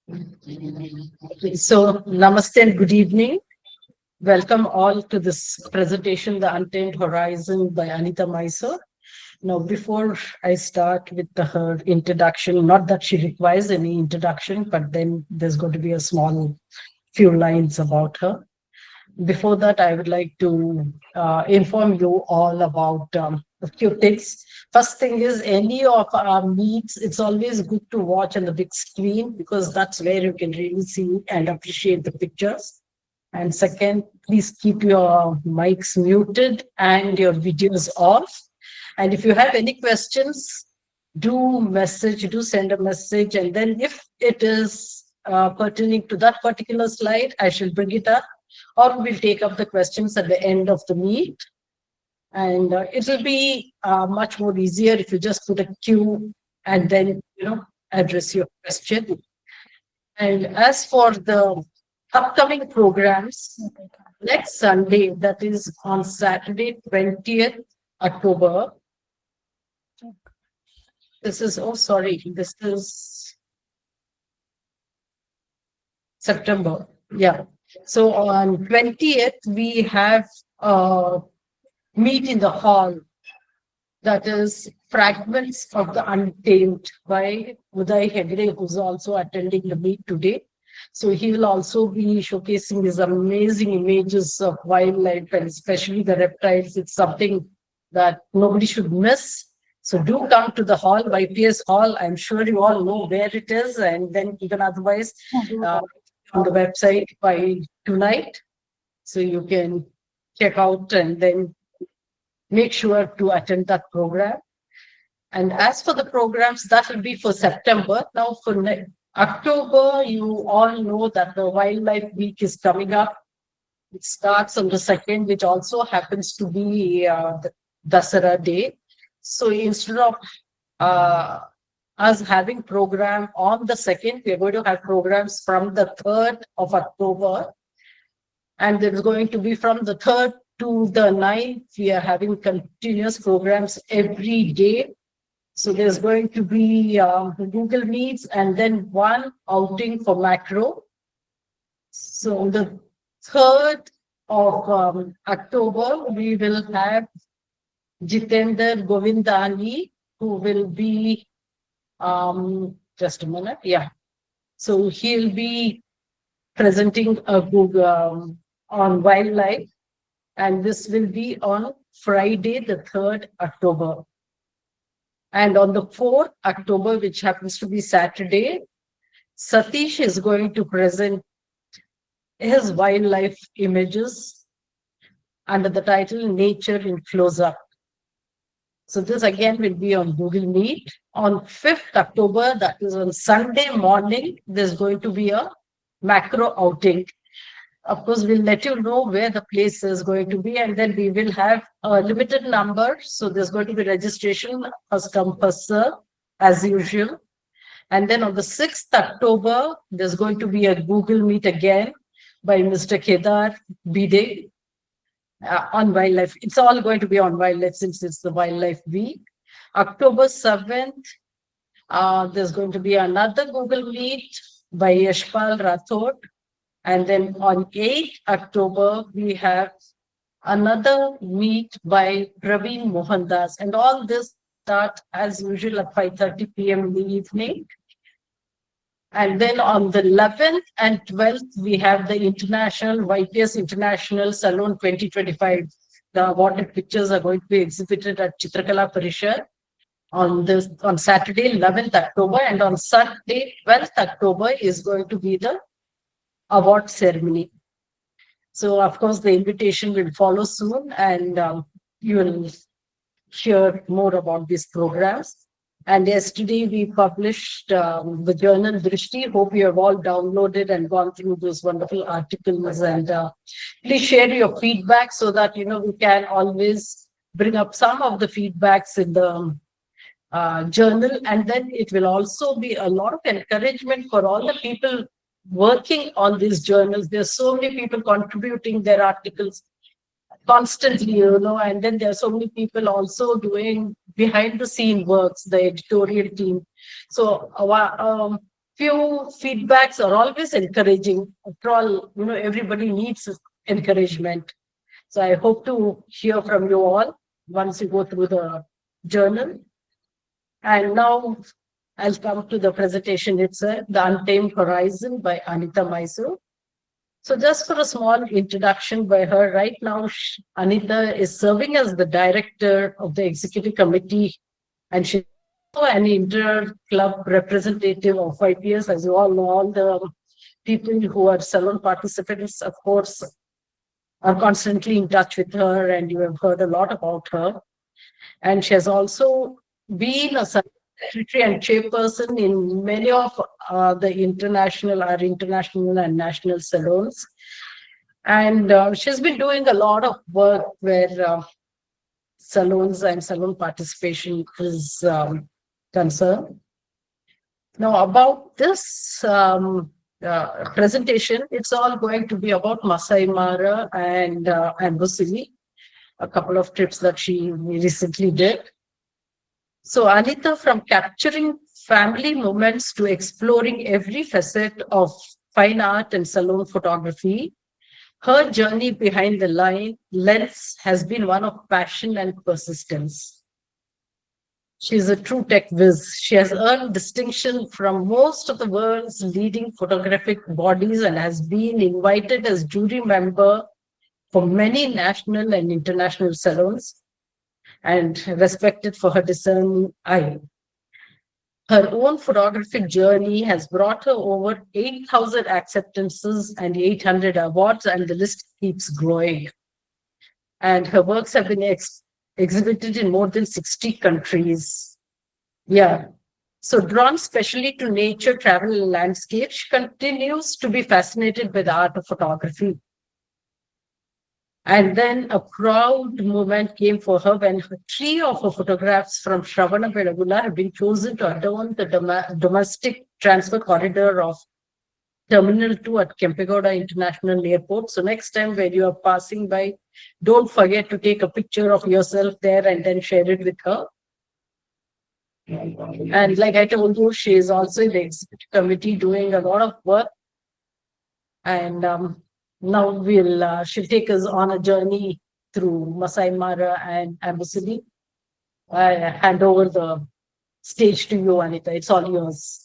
So, namaste and good evening. Welcome all to this presentation, The Untamed Horizon by Anitha Mysore. Now, before I start with her introduction, not that she requires any introduction, but then there's going to be a small few lines about her. Before that, I would like to inform you all about a few things. First thing is, any of our meets, it's always good to watch on the big screen because that's where you can really see and appreciate the pictures. And second, please keep your mics muted and your videos off. And if you have any questions, do send a message. And then if it is pertaining to that particular slide, I shall bring it up, or we'll take up the questions at the end of the meet. And it will be much more easier if you just put a queue and then, address your question. And as for the upcoming programs, next Sunday, that is on Saturday, 20th October. This is September. Yeah. So on 20th, we have a meet in the hall, that is Fragments of the Untamed by Uday Hegde, who's also attending the meet today. So he will also be showcasing these amazing images of wildlife and especially the reptiles. It's something that nobody should miss. So do come to the hall, YPS Hall. I'm sure you all know where it is, and then even otherwise on the website by tonight. So you can check out and then make sure to attend that program. And as for the programs, that will be for September. Now for October, you all know that the Wildlife Week is coming up. It starts on the 2nd, which also happens to be the Dasara Day. So instead of us having program on the 2nd, we are going to have programs from the 3rd of October. And there's going to be from the 3rd to the 9th, we are having continuous programs every day. So there's going to be Google Meets and then one outing for macro. So on the 3rd of October, we will have Jitender Govindani, who will be, just a minute, yeah. So he'll be presenting a Google on wildlife, and this will be on Friday, the 3rd October. And on the 4th October, which happens to be Saturday, Satish is going to present his wildlife images under the title Nature in Close-Up. So this again will be on Google Meet. On 5th October, that is on Sunday morning, there's going to be a macro outing. Of course, we'll let you know where the place is going to be, and then we will have a limited number. So there's going to be registration, first come, first serve, as usual. And then on the 6th October, there's going to be a Google Meet again by Mr. Kedar Bide on wildlife. It's all going to be on wildlife since it's the Wildlife Week. October 7th, there's going to be another Google Meet by Yashpal Rathod. And then on 8th October, we have another meet by Praveen Mohandas. And all this start as usual at 5:30 p.m. in the evening. And then on the 11th and 12th, we have the YPS International Salon 2025. The awarded pictures are going to be exhibited at Chitrakala Parishad on Saturday, 11th October. And on Sunday, 12th October is going to be the award ceremony. So, of course, the invitation will follow soon, and you will hear more about these programs. And yesterday we published the journal Drishti. Hope you have all downloaded and gone through those wonderful articles. And please share your feedback so that we can always bring up some of the feedbacks in the journal. And then it will also be a lot of encouragement for all the people working on these journals. There's so many people contributing their articles constantly, and then there are so many people also doing behind the scene works, the editorial team. So few feedbacks are always encouraging. After all, everybody needs encouragement. So I hope to hear from you all once you go through the journal. And now I'll come to the presentation itself, The Untamed Horizon by Anitha Mysore. So just for a small introduction by her, right now Anitha is serving as the director of the executive committee, and she's also an inter-club representative of 5 years. As you all know, all the people who are salon participants, of course, are constantly in touch with her, and you have heard a lot about her. And she has also been a secretary and chairperson in many of our international and national salons. And she's been doing a lot of work where salons and salon participation is concerned. Now, about this presentation, it's all going to be about Masai Mara and Amboseli, a couple of trips that she recently did. So, Anitha, from capturing family moments to exploring every facet of fine art and salon photography, her journey behind the lens has been one of passion and persistence. She's a true tech whiz. She has earned distinction from most of the world's leading photographic bodies and has been invited as jury member for many national and international salons, and respected for her discerning eye. Her own photographic journey has brought her over 8,000 acceptances and 800 awards, and the list keeps growing. And her works have been exhibited in more than 60 countries. Yeah. So, drawn specially to nature, travel, and landscape, she continues to be fascinated by the art of photography. And then a proud moment came for her when a trio of her photographs from Shravanabelagola have been chosen to adorn the domestic transfer corridor of Terminal 2 at Kempegowda International Airport. So next time when you are passing by, don't forget to take a picture of yourself there and then share it with her. And like I told you, she is also in the executive committee doing a lot of work. And now she'll take us on a journey through Masai Mara and Amboseli. I hand over the stage to you, Anitha. It's all yours.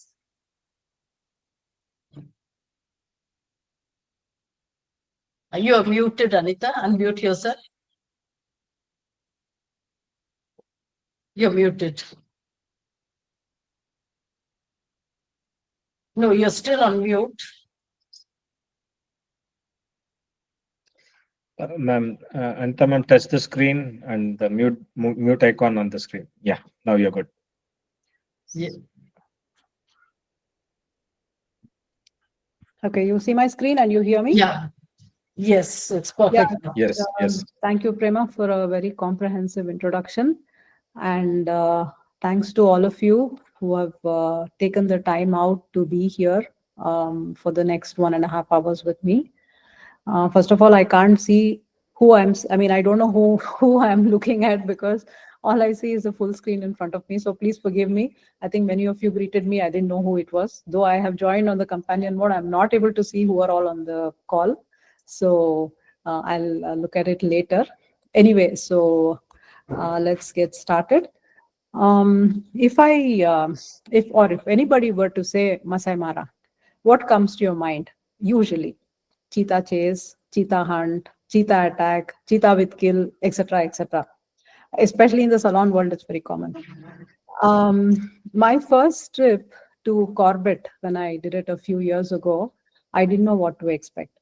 You are muted, Anitha. Unmute yourself. You're muted. No, you're still on mute. Ma'am, Anitha ma'am, touch the screen and the mute icon on the screen. Yeah, now you're good. Yeah. Okay, you see my screen and you hear me? Yeah. Yes, it's perfect. Yes, yes. Thank you, Prema, for a very comprehensive introduction. And thanks to all of you who have taken the time out to be here for the next 1.5 hours with me. First of all, I can't see who I don't know who I'm looking at, because all I see is a full screen in front of me. So please forgive me. I think many of you greeted me. I didn't know who it was. Though I have joined on the companion mode, I'm not able to see who are all on the call. So I'll look at it later. Anyway, so let's get started. If anybody were to say Masai Mara, what comes to your mind usually? Cheetah chase, cheetah hunt, cheetah attack, cheetah with kill, etc., etc. Especially in the salon world, it's very common. My first trip to Corbett, when I did it a few years ago, I didn't know what to expect.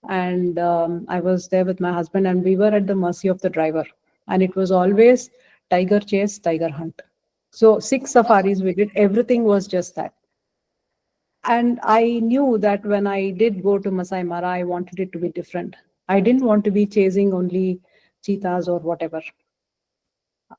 And I was there with my husband, and we were at the mercy of the driver. And it was always tiger chase, tiger hunt. So 6 safaris we did, everything was just that. And I knew that when I did go to Masai Mara, I wanted it to be different. I didn't want to be chasing only cheetahs or whatever.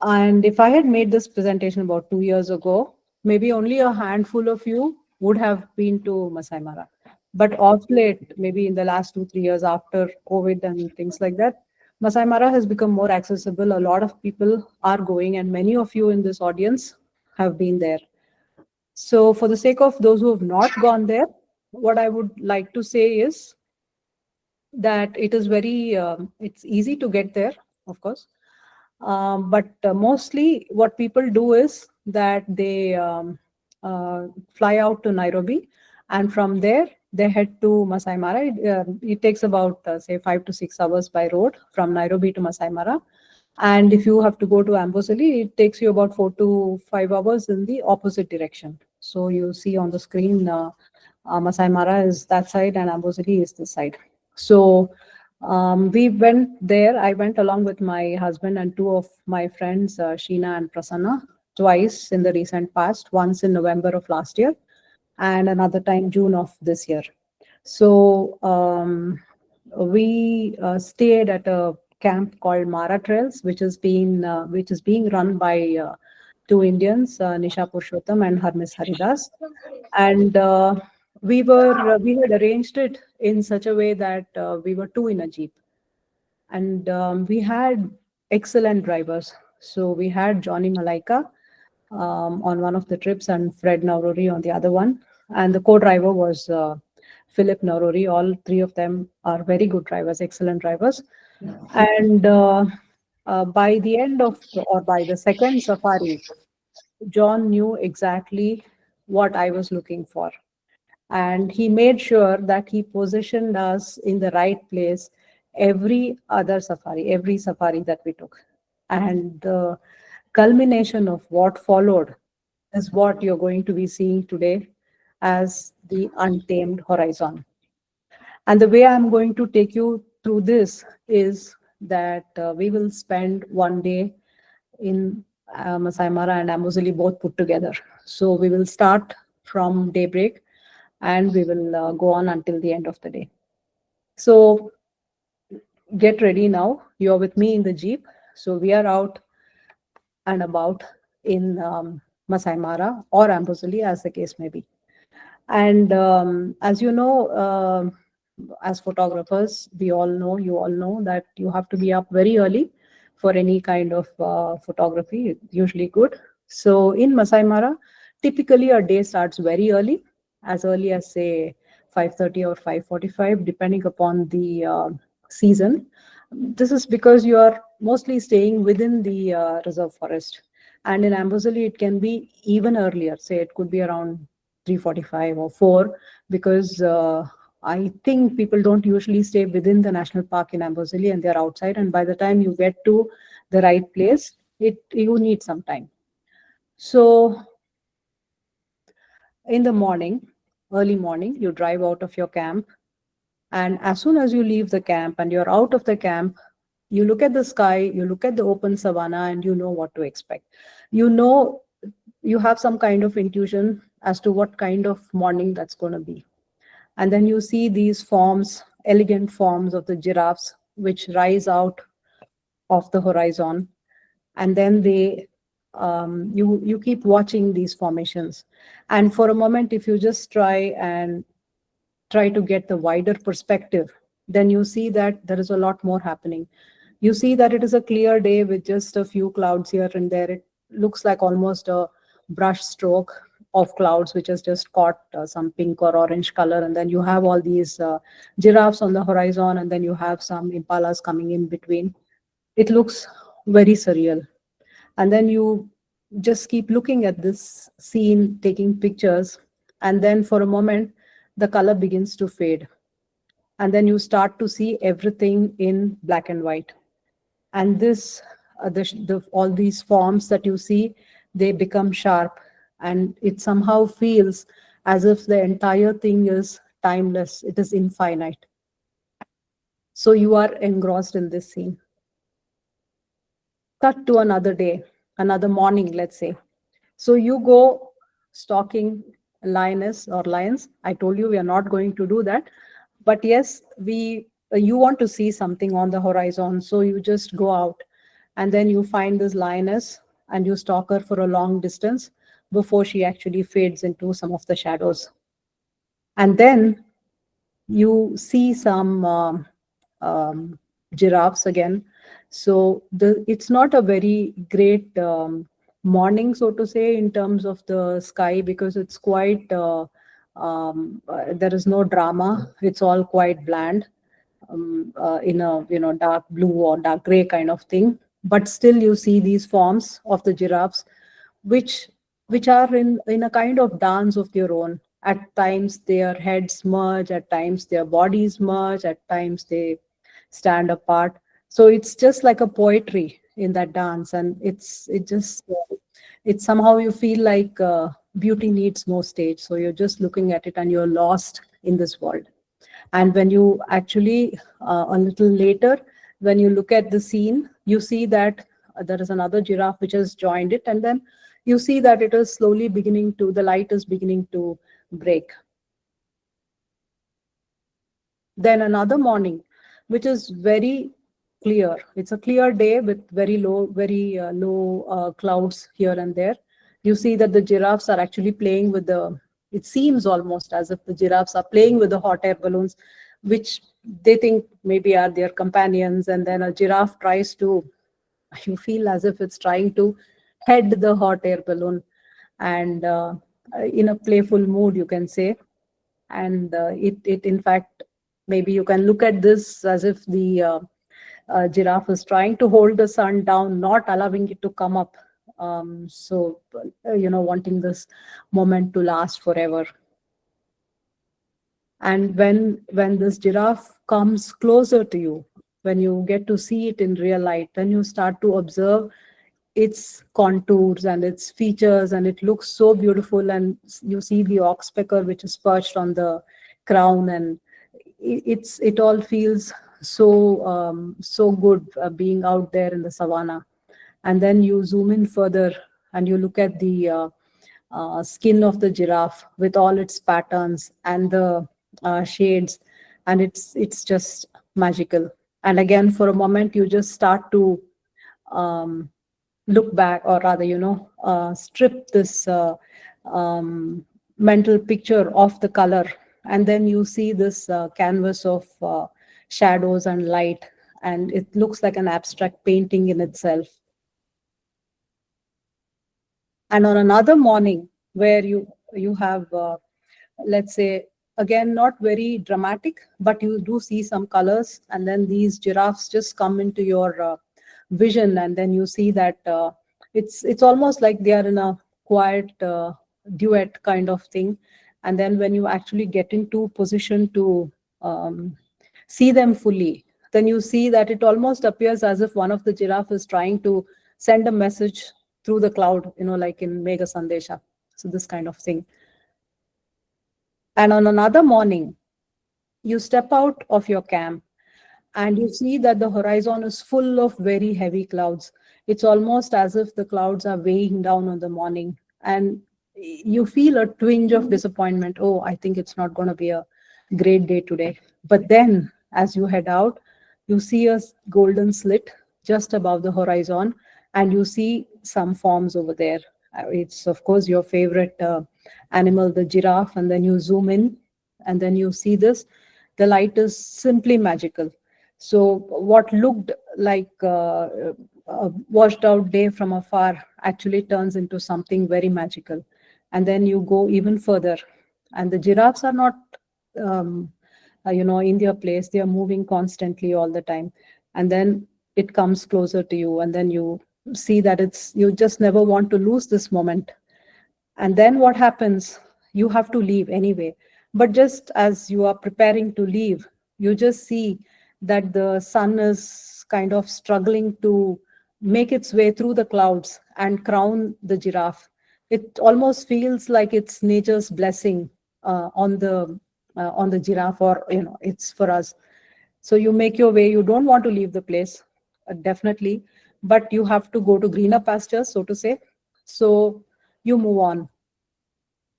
And if I had made this presentation about 2 years ago, maybe only a handful of you would have been to Masai Mara. But of late, maybe in the last 2-3 years after COVID and things like that, Masai Mara has become more accessible. A lot of people are going, and many of you in this audience have been there. So, for the sake of those who have not gone there, what I would like to say is that it is very, it's easy to get there, of course. But mostly what people do is that they fly out to Nairobi, and from there they head to Masai Mara. It takes about, say, 5 to 6 hours by road from Nairobi to Masai Mara. And if you have to go to Amboseli, it takes you about 4 to 5 hours in the opposite direction. So you see on the screen, Masai Mara is that side and Amboseli is this side. So we went there. I went along with my husband and two of my friends, Sheena and Prasanna, twice in the recent past, once in November of last year and another time June of this year. So we stayed at a camp called Mara Trails, which is being run by two Indians, Nisha Purushottam and Harmis Haridas. And we had arranged it in such a way that we were two in a jeep, and we had excellent drivers. So we had Johnny Malaika on one of the trips and Fred Naurori on the other one, and the co-driver was Philip Naurori. All three of them are very good drivers, excellent drivers. And by the end of, or by the second safari, John knew exactly what I was looking for, and he made sure that he positioned us in the right place every safari that we took. And the culmination of what followed is what you're going to be seeing today as the Untamed Horizon. And the way I'm going to take you through this is that we will spend one day in Masai Mara and Amboseli both put together. So we will start from daybreak and we will go on until the end of the day. So get ready now. You're with me in the Jeep. So we are out and about in Masai Mara or Amboseli, as the case may be. And as you know, as photographers, we all know, you all know that you have to be up very early for any kind of photography, usually good. So in Masai Mara, typically our day starts very early as say 5:30 or 5:45, depending upon the season. This is because you are mostly staying within the reserve forest. And in Amboseli, it can be even earlier. Say it could be around 3:45 or 4, because I think people don't usually stay within the national park in Amboseli and they're outside. And by the time you get to the right place, you need some time. So in the morning, early morning, you drive out of your camp. And as soon as you leave the camp and you're out of the camp, you look at the sky, you look at the open savanna, and you know what to expect. You know, you have some kind of intuition as to what kind of morning that's going to be. And then you see these forms, elegant forms of the giraffes, which rise out of the horizon. And then you keep watching these formations. And for a moment, if you just try to get the wider perspective, then you see that there is a lot more happening. You see that it is a clear day with just a few clouds here and there. It looks like almost a brush stroke of clouds which has just caught some pink or orange color, and then you have all these giraffes on the horizon, and then you have some impalas coming in between. It looks very surreal. And then you just keep looking at this scene, taking pictures, and then for a moment the color begins to fade, and then you start to see everything in black and white. And all these forms that you see, they become sharp, and it somehow feels as if the entire thing is timeless, it is infinite. So you are engrossed in this scene. Cut to another day, another morning, let's say. So you go stalking lioness or lions. I told you we are not going to do that. But yes, you want to see something on the horizon. So you just go out and then you find this lioness and you stalk her for a long distance before she actually fades into some of the shadows. And then you see some giraffes again. So it's not a very great morning, so to say, in terms of the sky, because it's quite there is no drama. It's all quite bland, in a dark blue or dark gray kind of thing. But still, you see these forms of the giraffes, which are in a kind of dance of their own. At times their heads merge, at times their bodies merge, at times they stand apart. So it's just like a poetry in that dance, and it's somehow you feel like beauty needs no stage. So you're just looking at it and you're lost in this world. And when you actually, a little later, when you look at the scene, you see that there is another giraffe which has joined it, and then you see that it is slowly beginning to, the light is beginning to break. Then another morning, which is very clear. It's a clear day with very low clouds here and there. You see that the giraffes are actually playing with the, it seems almost as if the giraffes are playing with the hot air balloons, which they think maybe are their companions. And then a giraffe tries to, you feel as if it's trying to head the hot air balloon, and in a playful mood, you can say. And it in fact, maybe you can look at this as if the giraffe is trying to hold the sun down, not allowing it to come up. So wanting this moment to last forever. And when this giraffe comes closer to you, when you get to see it in real light, then you start to observe its contours and its features, and it looks so beautiful. And you see the oxpecker which is perched on the crown, and it all feels so good, being out there in the savannah. And then you zoom in further and you look at the skin of the giraffe with all its patterns and the shades, and it's just magical. And again, for a moment, you just start to um, look back, or rather, strip this mental picture of the color, and then you see this canvas of shadows and light, and it looks like an abstract painting in itself. And on another morning, where you have, let's say, again, not very dramatic, but you do see some colors, and then these giraffes just come into your vision, and then you see that it's almost like they are in a quiet duet kind of thing. And then when you actually get into position to um, see them fully, then you see that it almost appears as if one of the giraffe is trying to send a message through the cloud, like in Mega Sandesha. So this kind of thing. And on another morning, you step out of your camp and you see that the horizon is full of very heavy clouds. It's almost as if the clouds are weighing down on the morning, and you feel a twinge of disappointment. Oh, I think it's not going to be a great day today. But then, as you head out, you see a golden slit just above the horizon, and you see some forms over there. It's, of course, your favorite animal, the giraffe. And then you zoom in, and then you see this. The light is simply magical. So what looked like a washed out day from afar actually turns into something very magical. And then you go even further, and the giraffes are not, um, in their place. They are moving constantly all the time. And then it comes closer to you, and then you see that you just never want to lose this moment. And then what happens? You have to leave anyway. But just as you are preparing to leave, you just see that the sun is kind of struggling to make its way through the clouds and crown the giraffe. It almost feels like it's nature's blessing on the giraffe, or it's for us. So you make your way. You don't want to leave the place, definitely, but you have to go to greener pastures, so to say. So you move on,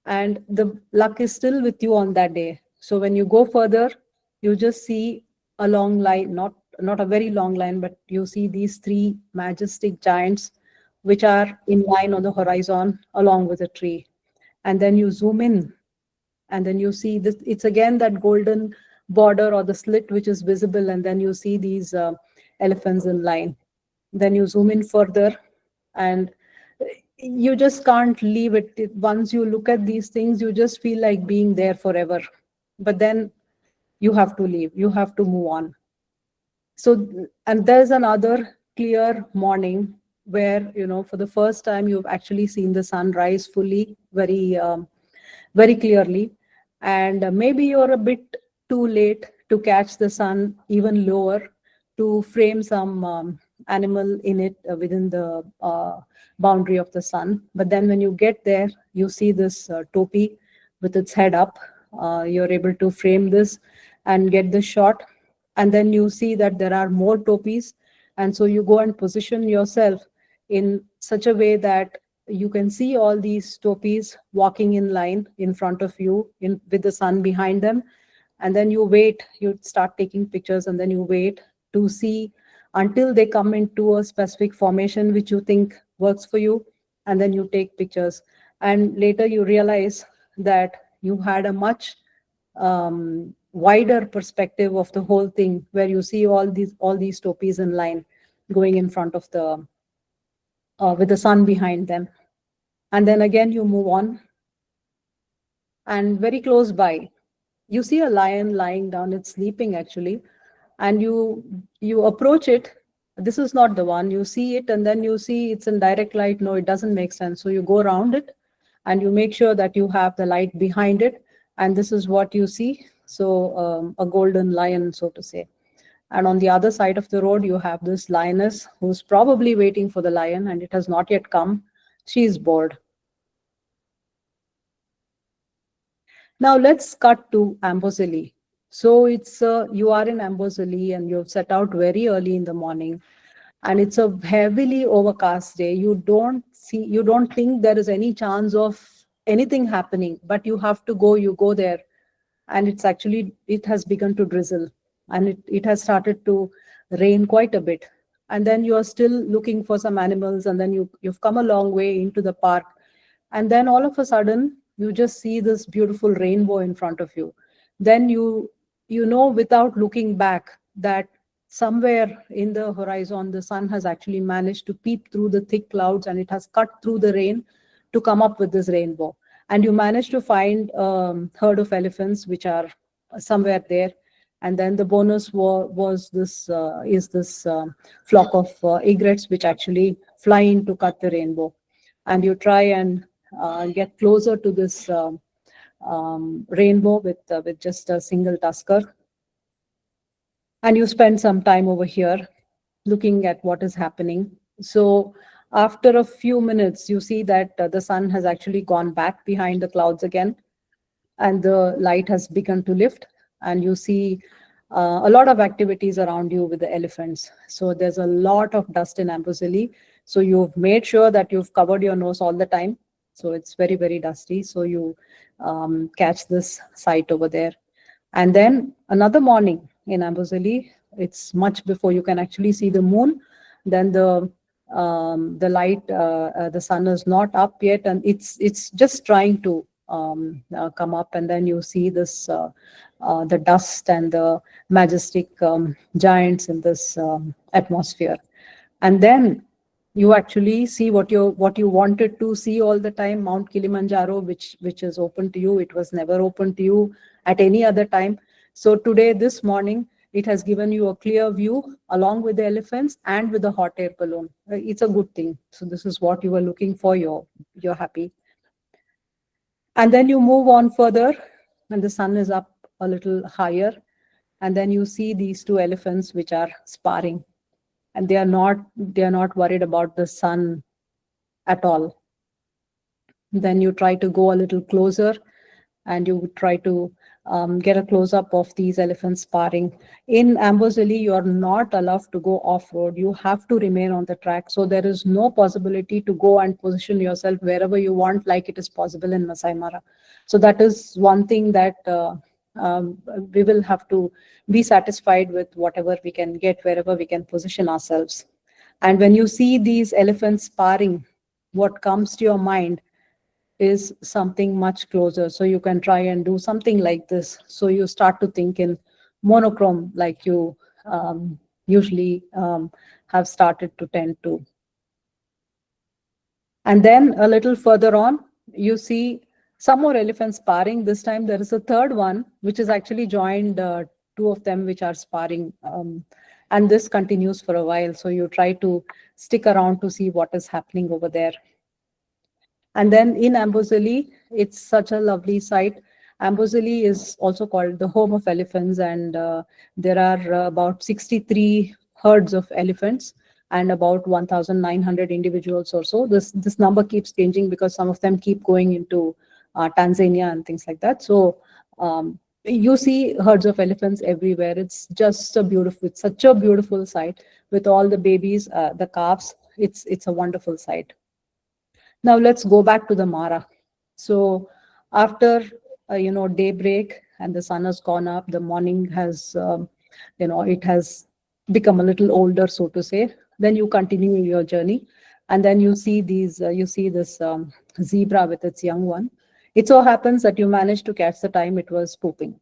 and the luck is still with you on that day. So when you go further, you just see a long line, not a very long line, but you see these three majestic giants which are in line on the horizon along with a tree. And then you zoom in, and then you see this, it's again that golden border or the slit which is visible, and then you see these elephants in line. Then you zoom in further, and you just can't leave it. Once you look at these things, you just feel like being there forever. But then you have to leave, you have to move on. So, and there's another clear morning where, for the first time, you've actually seen the sun rise fully, very clearly. And maybe you're a bit too late to catch the sun even lower, to frame some animal in it within the boundary of the sun. But then when you get there, you see this topi with its head up. You're able to frame this and get the shot. And then you see that there are more topis. And so you go and position yourself in such a way that you can see all these topis walking in line in front of you, with the sun behind them. And then you wait, you start taking pictures, and then you wait to see until they come into a specific formation which you think works for you, and then you take pictures. And later you realize that you had a much wider perspective of the whole thing, where you see all these topis in line going in front of the with the sun behind them. And then again you move on, and very close by you see a lion lying down. It's sleeping actually. And you approach it. This is not the one. You see it, and then you see it's in direct light. No, it doesn't make sense. So you go around it, and you make sure that you have the light behind it, and this is what you see. So a golden lion, so to say. And on the other side of the road, you have this lioness who's probably waiting for the lion, and it has not yet come. She's bored. Now let's cut to Amboseli. So it's you are in Amboseli, and you've set out very early in the morning, and it's a heavily overcast day. You don't think there is any chance of anything happening, but you have to go. You go there, and it has begun to drizzle, and it has started to rain quite a bit. And then you are still looking for some animals, and then you've come a long way into the park, and then all of a sudden you just see this beautiful rainbow in front of you. Then you know, without looking back, that somewhere in the horizon the sun has actually managed to peep through the thick clouds, and it has cut through the rain to come up with this rainbow. And you manage to find herd of elephants which are somewhere there. And then the bonus was this is this flock of egrets which actually fly in to cut the rainbow. And you try and get closer to this rainbow with just a single tusker. And you spend some time over here looking at what is happening. So after a few minutes, you see that the sun has actually gone back behind the clouds again, and the light has begun to lift, and you see a lot of activities around you with the elephants. So there's a lot of dust in Amboseli. So you've made sure that you've covered your nose all the time. So it's very, very dusty. So you catch this sight over there. And then another morning in Amboseli, it's much before you can actually see the moon. Then the light, the sun is not up yet, and it's just trying to come up. And then you see this the dust and the majestic giants in this atmosphere. And then you actually see what you wanted to see all the time, Mount Kilimanjaro, which is open to you. It was never open to you at any other time. So today, this morning, it has given you a clear view along with the elephants and with the hot air balloon. It's a good thing. So this is what you were looking for. You're happy. And then you move on further, and the sun is up a little higher. And then you see these two elephants which are sparring, and they are not worried about the sun at all. Then you try to go a little closer, and you try to get a close-up of these elephants sparring. In Amboseli, you are not allowed to go off-road. You have to remain on the track. So there is no possibility to go and position yourself wherever you want, like it is possible in Masai Mara. So that is one thing that we will have to be satisfied with, whatever we can get, wherever we can position ourselves. And when you see these elephants sparring, what comes to your mind is something much closer. So you can try and do something like this. So you start to think in monochrome, like you usually have started to tend to. And then a little further on, you see some more elephants sparring. This time there is a third one, which is actually joined, two of them which are sparring. And this continues for a while. So you try to stick around to see what is happening over there. And then in Amboseli, it's such a lovely sight. Amboseli is also called the home of elephants, and there are about 63 herds of elephants and about 1,900 individuals or so. This number keeps changing because some of them keep going into Tanzania and things like that. So you see herds of elephants everywhere. It's just a beautiful, it's such a beautiful sight with all the babies, the calves. It's a wonderful sight. Now let's go back to the Mara. So after daybreak and the sun has gone up, the morning has it has become a little older, so to say. Then you continue your journey, and then you see this zebra with its young one. It so happens that you managed to catch the time it was pooping.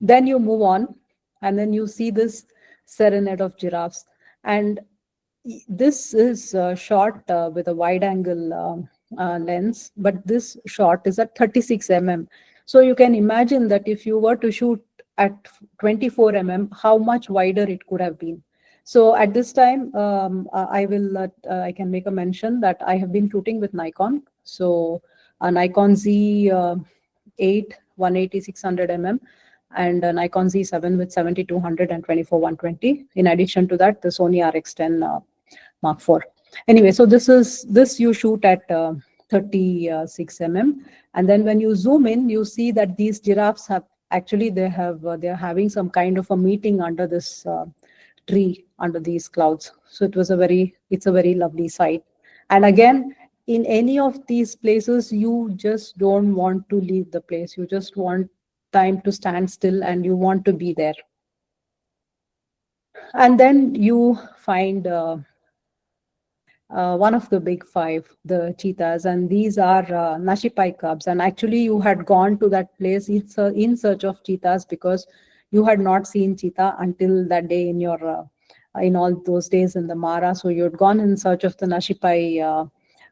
Then you move on, and then you see this serenade of giraffes, and this is shot with a wide angle lens, but this shot is at 36 mm. So you can imagine that if you were to shoot at 24 mm, how much wider it could have been. So at this time, I can make a mention that I have been shooting with Nikon. So a Nikon Z 8 180 600 mm and a Nikon Z7 with 7200 and 24 120. In addition to that, the Sony RX10 Mark IV. Anyway, so this you shoot at 36 mm, and then when you zoom in, you see that these giraffes have actually they're having some kind of a meeting under this tree, under these clouds. So it's a very lovely sight. And again, in any of these places, you just don't want to leave the place. You just want time to stand still and you want to be there. And then you find one of the big five, the cheetahs, and these are Nashipai cubs. And actually, you had gone to that place in search of cheetahs because you had not seen cheetah until that day in all those days in the Mara. So you had gone in search of the Nashipai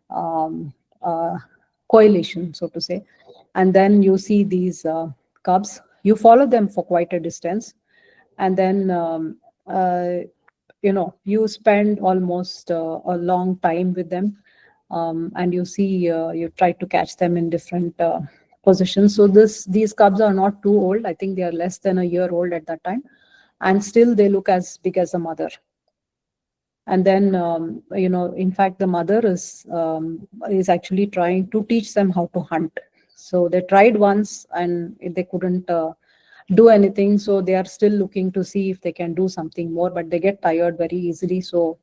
um, uh, coalition, so to say. And then you see these cubs. You follow them for quite a distance, and then you spend almost a long time with them, and you try to catch them in different positions. So these cubs are not too old. I think they are less than a year old at that time, and still they look as big as a mother. And then in fact the mother is actually trying to teach them how to hunt. So they tried once and they couldn't do anything, so they are still looking to see if they can do something more, but they get tired very easily. So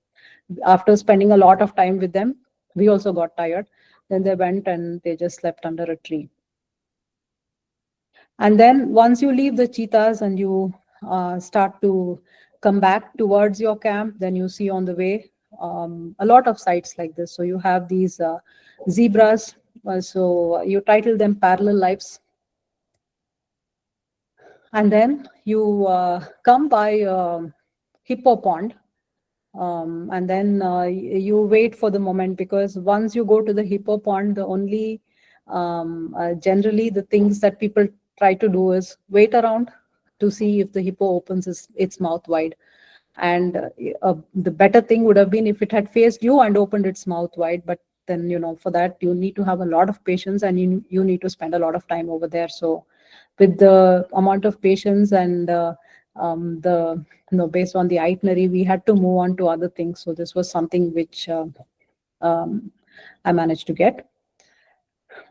after spending a lot of time with them, we also got tired. Then they went and they just slept under a tree. And then once you leave the cheetahs and you start to come back towards your camp, then you see on the way a lot of sites like this. So you have these zebras. So you title them Parallel Lives. And then you come by Hippo Pond. And then you wait for the moment, because once you go to the Hippo Pond, the only generally the things that people try to do is wait around to see if the hippo opens its mouth wide. And the better thing would have been if it had faced you and opened its mouth wide, but then for that you need to have a lot of patience, and you need to spend a lot of time over there. So with the amount of patience and the based on the itinerary, we had to move on to other things. So this was something which I managed to get.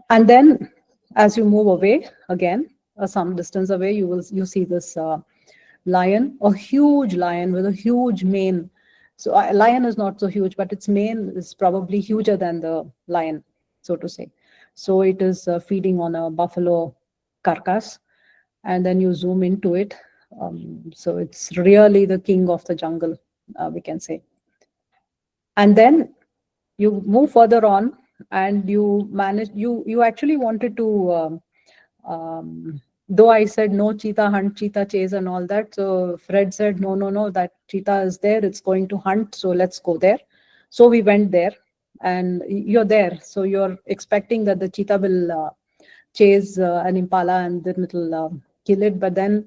And then as you move away again, some distance away, you see this lion, a huge lion with a huge mane. So a lion is not so huge, but its mane is probably huger than the lion, so to say. So it is feeding on a buffalo carcass, and then you zoom into it. So it's really the king of the jungle, we can say. And then you move further on, and you actually wanted to though I said no cheetah hunt, cheetah chase and all that, so Fred said no, that cheetah is there, it's going to hunt, so let's go there. So we went there, and you're there. So you're expecting that the cheetah will chase an impala and then it'll kill it. But then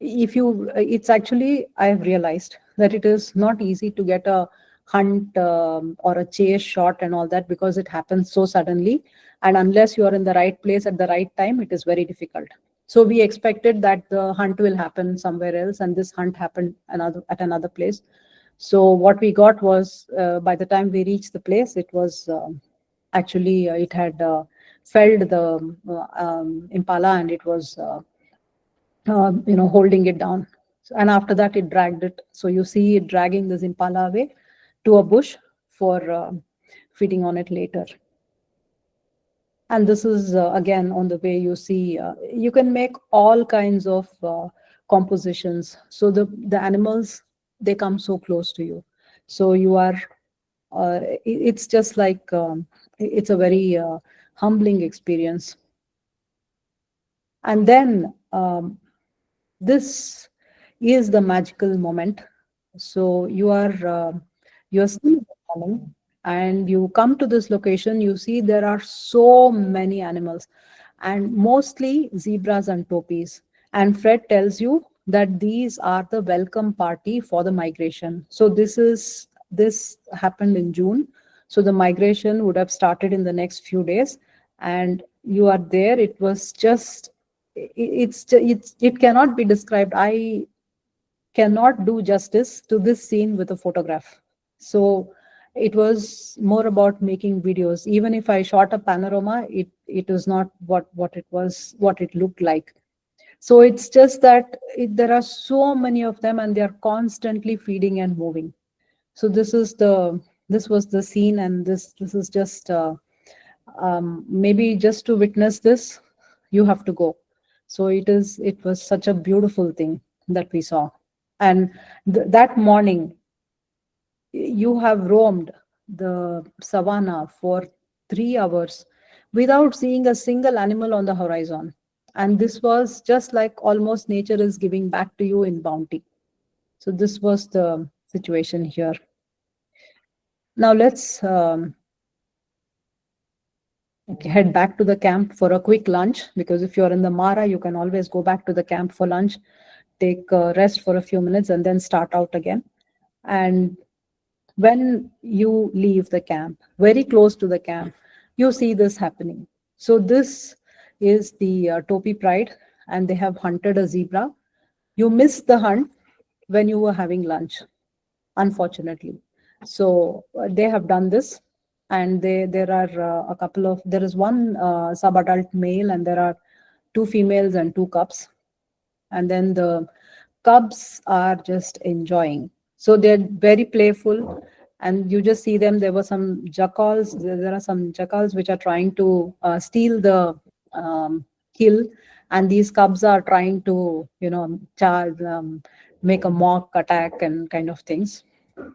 if you it's actually, I have realized that it is not easy to get a hunt or a chase shot and all that, because it happens so suddenly, and unless you are in the right place at the right time, it is very difficult. So we expected that the hunt will happen somewhere else, and this hunt happened another place. So what we got was, by the time we reached the place, it was actually it had felled the impala, and it was holding it down. And after that, it dragged it. So you see it dragging this impala away to a bush for feeding on it later. And this is again on the way, you see you can make all kinds of compositions. So the animals, they come so close to you. So you are it's just like it's a very humbling experience. And then this is the magical moment. So you're seeing the falling, and you come to this location. You see there are so many animals, and mostly zebras and topis. And Fred tells you that these are the welcome party for the migration. So this happened in June. So the migration would have started in the next few days, and you are there. It was just it cannot be described. I cannot do justice to this scene with a photograph. So it was more about making videos. Even if I shot a panorama, it was not what it was, what it looked like. So it's just that there are so many of them, and they are constantly feeding and moving. So this was the scene, and this is just maybe just to witness this, you have to go. So it was such a beautiful thing that we saw. And that morning, you have roamed the savannah for 3 hours without seeing a single animal on the horizon. And this was just like almost nature is giving back to you in bounty. So this was the situation here. Now let's head back to the camp for a quick lunch, because if you're in the Mara, you can always go back to the camp for lunch, take a rest for a few minutes, and then start out again. And when you leave the camp, very close to the camp, you see this happening. So this is the Topi Pride, and they have hunted a zebra. You missed the hunt when you were having lunch, unfortunately. So they have done this, and there are a couple of, there is one sub-adult male, and there are 2 females and 2 cubs. And then the cubs are just enjoying. So they're very playful, and you just see them. There were some jackals. There are some jackals which are trying to steal the kill, and these cubs are trying to, charge, make a mock attack and kind of things.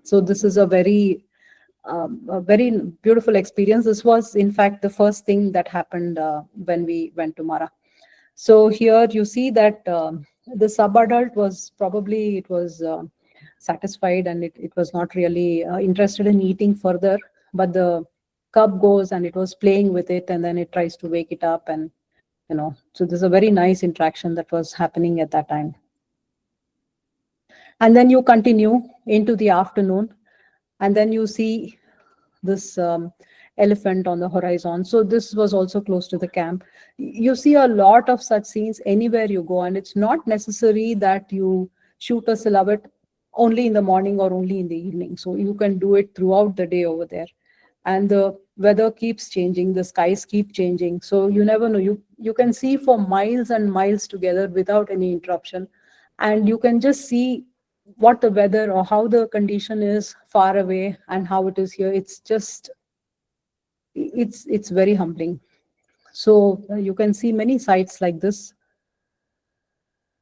So this is a very beautiful experience. This was, in fact, the first thing that happened when we went to Mara. So here you see that the sub-adult was probably, it was satisfied, and it was not really interested in eating further. But the cub goes, and it was playing with it, and then it tries to wake it up, and so there's a very nice interaction that was happening at that time. And then you continue into the afternoon, and then you see this elephant on the horizon. So this was also close to the camp. You see a lot of such scenes anywhere you go, and it's not necessary that you shoot a silhouette only in the morning or only in the evening. So you can do it throughout the day over there. And the weather keeps changing, the skies keep changing. So you never know. You can see for miles and miles together without any interruption. And you can just see what the weather or how the condition is far away and how it is here. It's just, it's very humbling. So you can see many sites like this.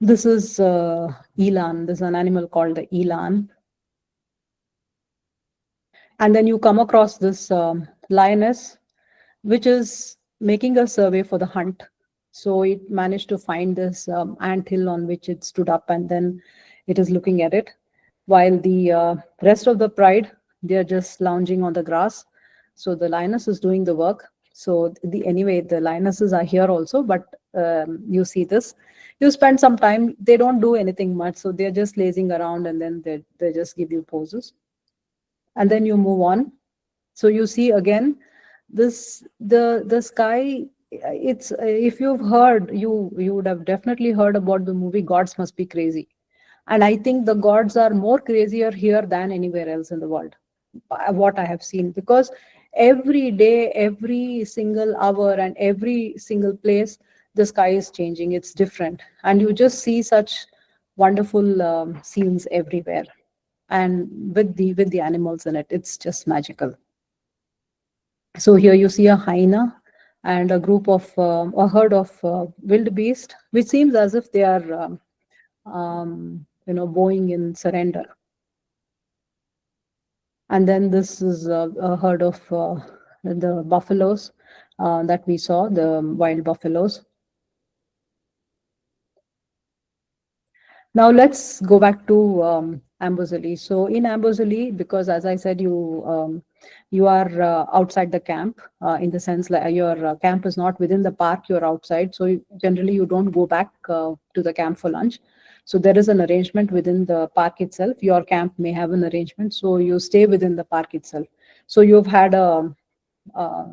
This is eland. There's an animal called the eland. And then you come across this lioness, which is making a survey for the hunt. So it managed to find this ant hill on which it stood up, and then it is looking at it, while the rest of the pride, They're just lounging on the grass. So the lioness is doing the work. So anyway, the lionesses are here also, but you see this. You spend some time, they don't do anything much. So they're just lazing around, and then they just give you poses. And then you move on. So you see again, the sky. It's if you've heard, you would have definitely heard about the movie Gods Must Be Crazy. And I think the gods are more crazier here than anywhere else in the world, what I have seen, because every day, every single hour, and every single place, the sky is changing. It's different. And you just see such wonderful scenes everywhere. And with the animals in it, it's just magical. So here you see a hyena and a group of a herd of wildebeest, which seems as if they are bowing in surrender. And then this is a herd of the buffaloes that we saw, the wild buffaloes. Now let's go back to Amboseli. So in Amboseli, because as I said, you are outside the camp, in the sense like your camp is not within the park, you're outside. So generally you don't go back to the camp for lunch. So there is an arrangement within the park itself. Your camp may have an arrangement, so you stay within the park itself. So you've had a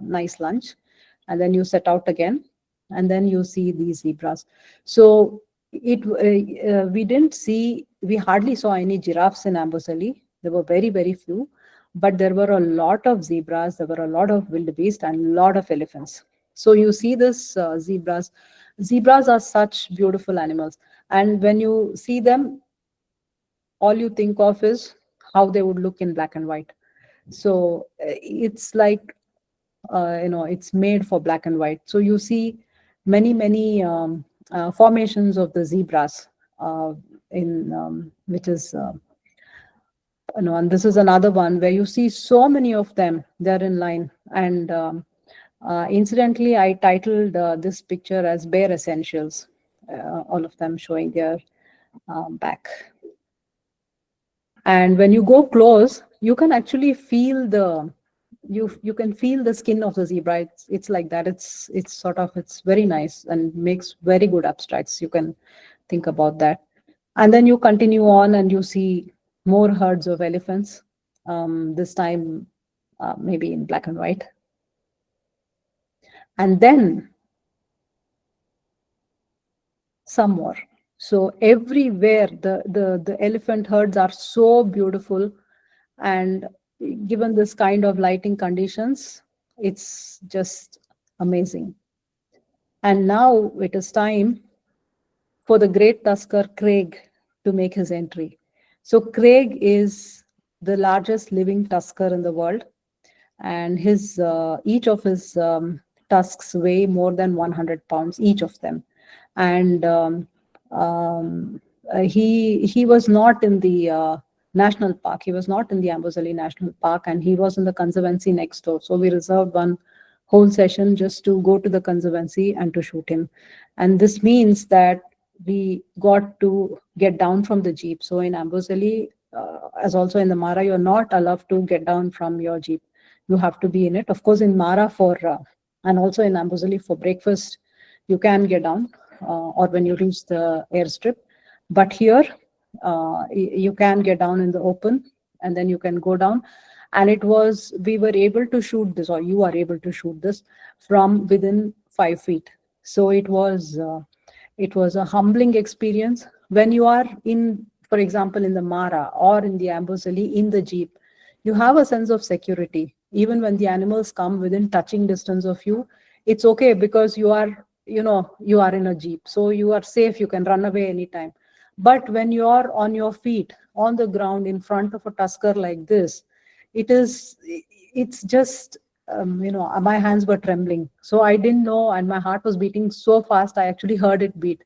nice lunch, and then you set out again, and then you see these zebras. So we hardly saw any giraffes in Amboseli. There were very, very few, but there were a lot of zebras, there were a lot of wildebeest, and a lot of elephants. So you see this zebras. Zebras are such beautiful animals, and when you see them, all you think of is how they would look in black and white. So it's like it's made for black and white. So you see many formations of the zebras in which is and this is another one where you see so many of them. They're in line. And incidentally, I titled this picture as Bear Essentials, all of them showing their back. And when you go close, you can actually feel you can feel the skin of the zebra. It's like that. It's it's very nice and makes very good abstracts. You can think about that. And then you continue on and you see more herds of elephants, this time maybe in black and white. And then some more. So everywhere the elephant herds are so beautiful, and given this kind of lighting conditions, it's just amazing. And now it is time for the great tusker Craig to make his entry. So Craig is the largest living tusker in the world, and his each of his tusks weigh more than 100 pounds, each of them. And he was not in the national park. He was not in the Amboseli National Park, and he was in the conservancy next door. So we reserved one whole session just to go to the conservancy and to shoot him. And this means that we got to get down from the jeep. So in Amboseli, as also in the Mara, you're not allowed to get down from your jeep. You have to be in it. Of course, in Mara and also in Amboseli for breakfast, you can get down, or when you reach the airstrip. But here, you can get down in the open, and then you can go down. And we were able to shoot this, or you are able to shoot this from within 5 feet. So it was a humbling experience. When you are in, for example, in the Mara or in the Amboseli in the jeep, you have a sense of security. Even when the animals come within touching distance of you, it's okay, because you are in a jeep, so you are safe. You can run away anytime. But when you are on your feet on the ground in front of a tusker like this, it's just my hands were trembling. So I didn't know, and my heart was beating so fast, I actually heard it beat.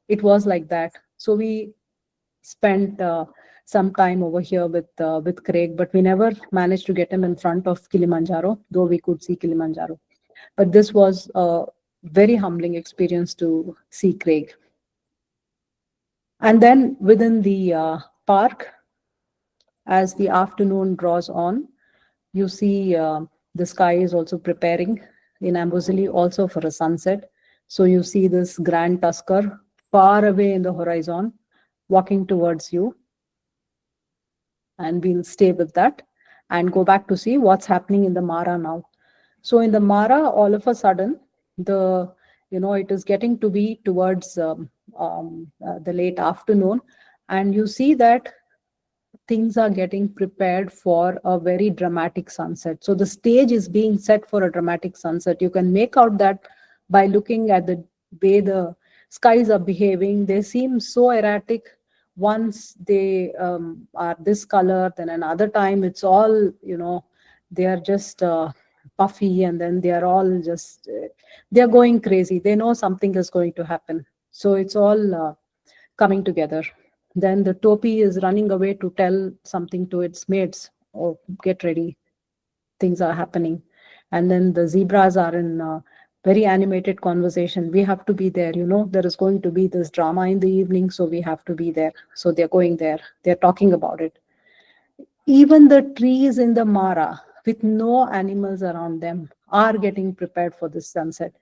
It was like that. So we spent some time over here with Craig, but we never managed to get him in front of Kilimanjaro, though we could see Kilimanjaro. But this was a very humbling experience to see Craig. And then within the park, As the afternoon draws on, you see the sky is also preparing in Amboseli also for a sunset. So you see this grand tusker far away in the horizon walking towards you, and we'll stay with that and go back to see what's happening in the Mara now. So in the Mara, all of a sudden, the it is getting to be towards the late afternoon, and you see that things are getting prepared for a very dramatic sunset. So the stage is being set for a dramatic sunset. You can make out that by looking at the way the skies are behaving. They seem so erratic. Once they are this color, then another time it's all, they are just puffy, and then they are all just, they are going crazy. They know something is going to happen. So it's all coming together. Then the topi is running away to tell something to its mates. Oh, get ready. Things are happening. And then the zebras are in very animated conversation. We have to be there. There is going to be this drama in the evening, so we have to be there. So they're going there. They're talking about it. Even the trees in the Mara, with no animals around them, are getting prepared for this sunset.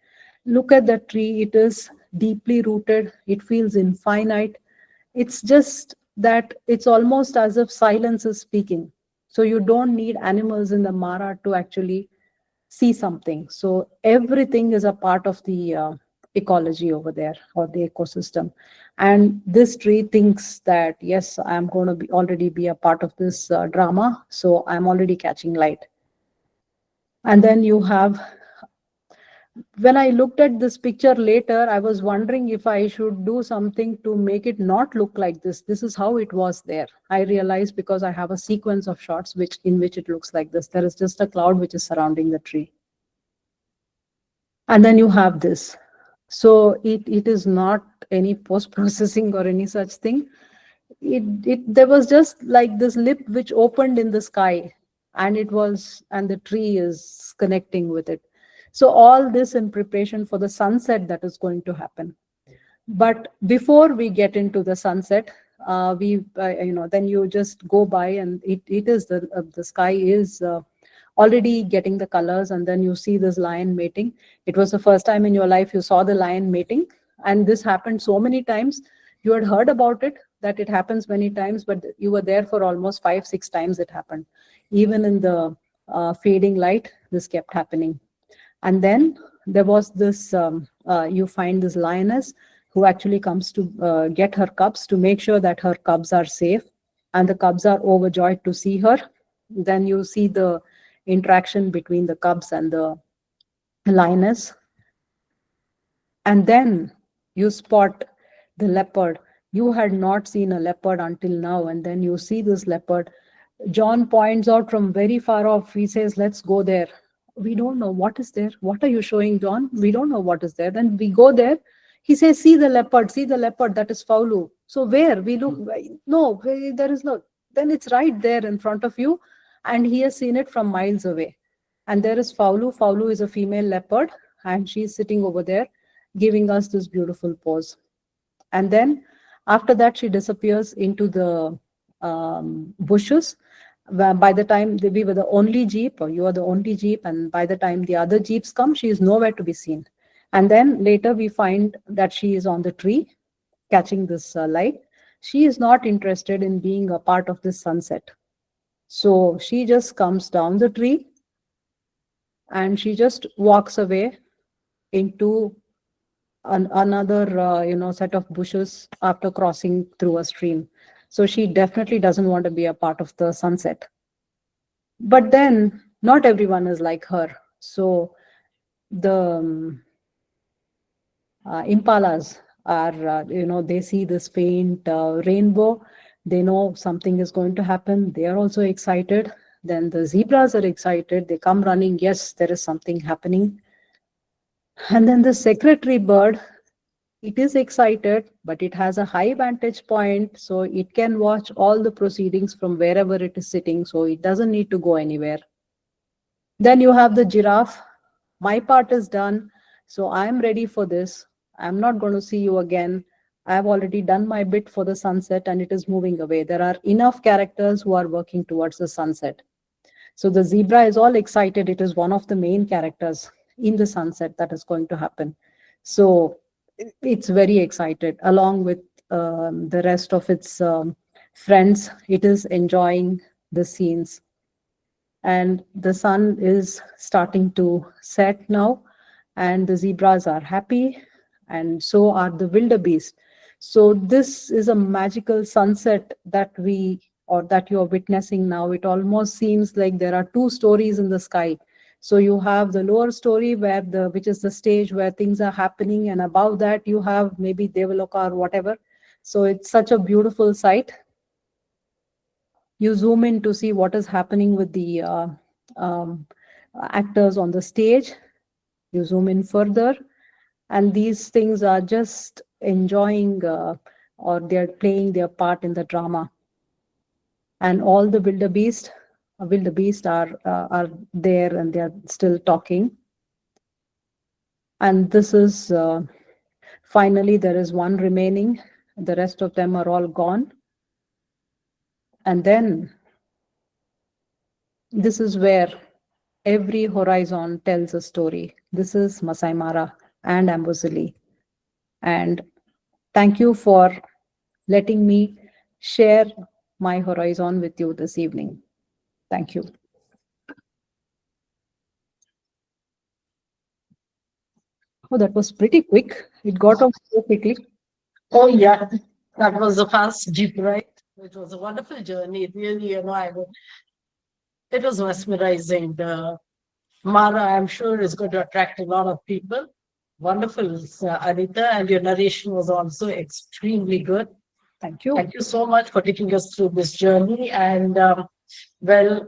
Look at the tree. It is deeply rooted. It feels infinite. It's just that it's almost as if silence is speaking. So you don't need animals in the Mara to actually see something. So everything is a part of the ecology over there, or the ecosystem. And this tree thinks that, yes, I'm going to be already be a part of this drama. So I'm already catching light. And then you have, when I looked at this picture later, I was wondering if I should do something to make it not look like this. This is how it was there. I realized, because I have a sequence of shots in which it looks like this. There is just a cloud which is surrounding the tree. And then you have this. So it is not any post-processing or any such thing. There was just like this lip which opened in the sky, and the tree is connecting with it. So all this in preparation for the sunset that is going to happen. But before we get into the sunset, then you just go by, and it is the sky is already getting the colors, and then you see this lion mating. It was the first time in your life you saw the lion mating, and this happened so many times. You had heard about it, that it happens many times, but you were there for almost 5-6 times it happened. Even in the fading light, this kept happening. And then there was this, you find this lioness who actually comes to get her cubs, to make sure that her cubs are safe, and the cubs are overjoyed to see her. Then you see the interaction between the cubs and the lioness. And then you spot the leopard. You had not seen a leopard until now, and then you see this leopard. John points out from very far off. He says, let's go there. We don't know what is there. What are you showing, John? We don't know what is there. Then we go there. He says, see the leopard, that is Faulu. So where? We look, no, there is no. Then it's right there in front of you, and he has seen it from miles away. And there is Faulu. Faulu is a female leopard, and she's sitting over there giving us this beautiful pose. And then after that, she disappears into the bushes. By the time we were the only jeep, or you are the only jeep, and by the time the other jeeps come, she is nowhere to be seen. And then later we find that she is on the tree catching this light. She is not interested in being a part of this sunset. So she just comes down the tree, and she just walks away into another set of bushes after crossing through a stream. So she definitely doesn't want to be a part of the sunset. But then not everyone is like her. So the impalas are, they see this faint rainbow. They know something is going to happen. They are also excited. Then the zebras are excited. They come running. Yes, there is something happening. And then the secretary bird, it is excited, but it has a high vantage point, so it can watch all the proceedings from wherever it is sitting, so it doesn't need to go anywhere. Then you have the giraffe. My part is done, so I'm ready for this. I'm not going to see you again. I have already done my bit for the sunset and it is moving away. There are enough characters who are working towards the sunset. So the zebra is all excited. It is one of the main characters in the sunset that is going to happen. So it's very excited along with the rest of its friends. It is enjoying the scenes, and the sun is starting to set now, and the zebras are happy, and so are the wildebeest. So this is a magical sunset that we, or that you are witnessing now. It almost seems like there are two stories in the sky. So you have the lower story where the, which is the stage where things are happening, and above that you have maybe Devaloka or whatever. So it's such a beautiful sight. You zoom in to see what is happening with the um, actors on the stage. You zoom in further, and these things are just enjoying, or they're playing their part in the drama. And all the wildebeest are there, and they're still talking. And this is finally there is one remaining. The rest of them are all gone. And then this is where every horizon tells a story. This is Masai Mara and Amboseli. And thank you for letting me share my horizon with you this evening. Thank you. Oh, that was pretty quick. It got off so quickly. Oh, yeah. That was a fast jeep ride. It was a wonderful journey. Really, it was mesmerizing. The Mara, I'm sure, is going to attract a lot of people. Wonderful, Anita, and your narration was also extremely good. Thank you. Thank you so much for taking us through this journey. And well,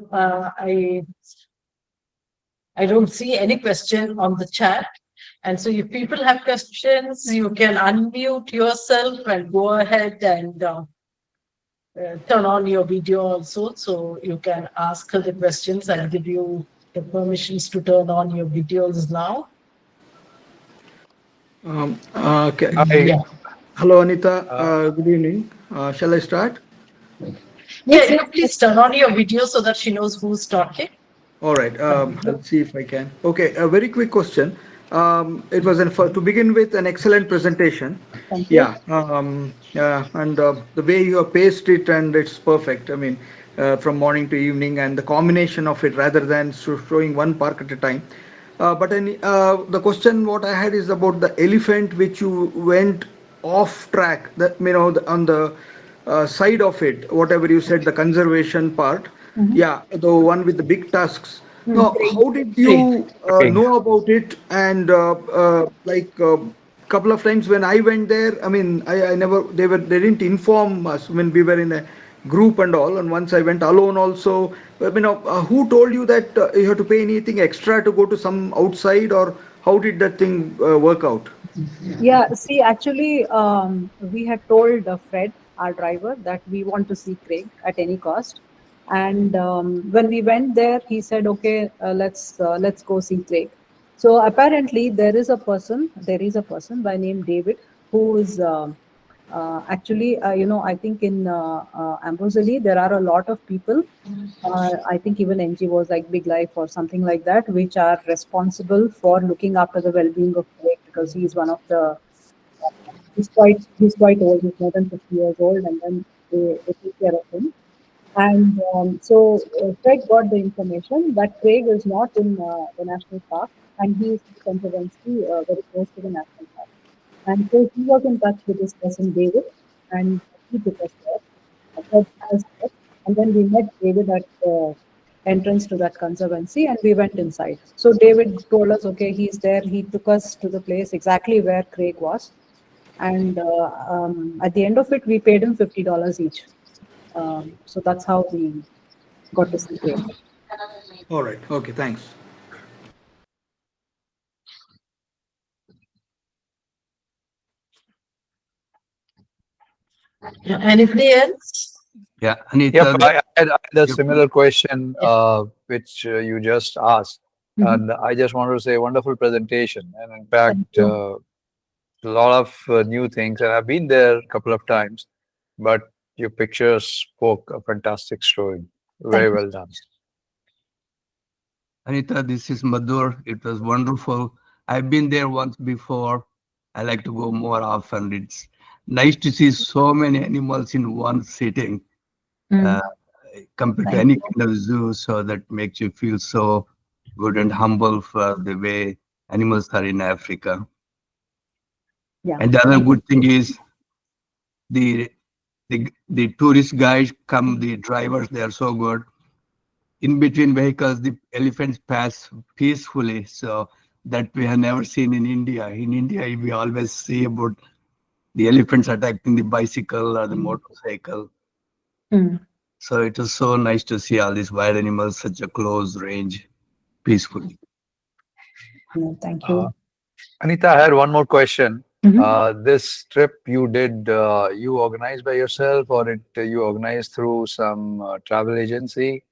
I don't see any question on the chat. And so if people have questions, you can unmute yourself and go ahead and turn on your video also. So you can ask her the questions. I'll give you the permissions to turn on your videos now. Okay. Yeah. Hello, Anita. Good evening. Shall I start? Yeah, please turn on your video so that she knows who's talking. All right. I'll see if I can. Okay. A very quick question. It was to begin with an excellent presentation. Thank you. Yeah. And the way you have paced it, and it's perfect. I mean, from morning to evening, and the combination of it rather than showing one park at a time. The question what I had is about the elephant which you went off track. That on the side of it, whatever you said, the conservation part. Yeah, the one with the big tusks. Now, how did you know about it? And couple of times when I went there, I mean, I never they didn't inform us when we were in a group and all. And once I went alone also. Who told you that you have to pay anything extra to go to some outside, or how did that thing work out? Yeah, see, actually, we had told Fred, our driver, that we want to see Craig at any cost. And when we went there, he said, "Okay, let's go see Craig." So apparently, there is a person by name David who is actually, I think in Amboseli there are a lot of people. I think even NGOs like Big Life or something like that, which are responsible for looking after the well-being of Craig, because he's one of the he's quite old. He's more than 50 years old, and then they take care of him. And so Craig got the information that Craig is not in the national park, and he is in the conservancy very close to the national park. And so he was in touch with this person, David, and he took us there. Took us there. And then we met David at the entrance to that conservancy, and we went inside. So David told us, okay, he's there. He took us to the place exactly where Craig was. And at the end of it, we paid him $50 each. So that's how we got to see Craig. All right. Okay. Thanks. Yeah. Anybody else? Yeah, Anitha, Yep, I had a similar question which you just asked. Mhm. And I just want to say wonderful presentation. And in fact, Thank you. a lot of new things, and I've been there a couple of times, but your pictures spoke a fantastic story. Very well done. Anitha, this is Madhur. It was wonderful. I've been there once before. I like to go more often. It's nice to see so many animals in one sitting uh, compared to Thank any you. kind of zoo. So that makes you feel so good and humble for the way animals are in Africa. Yeah. And the other good thing is the tourist guides come, the drivers, they are so good. In between vehicles, the elephants pass peacefully. So that we have never seen in India. In India, we always see about the elephants attacking the bicycle or the motorcycle. Mm. So it was so nice to see all these wild animals, such a close range, peacefully. No, thank you. Anita, I had one more question. Mhm. This trip you did, you organized by yourself, or you organized through some travel agency?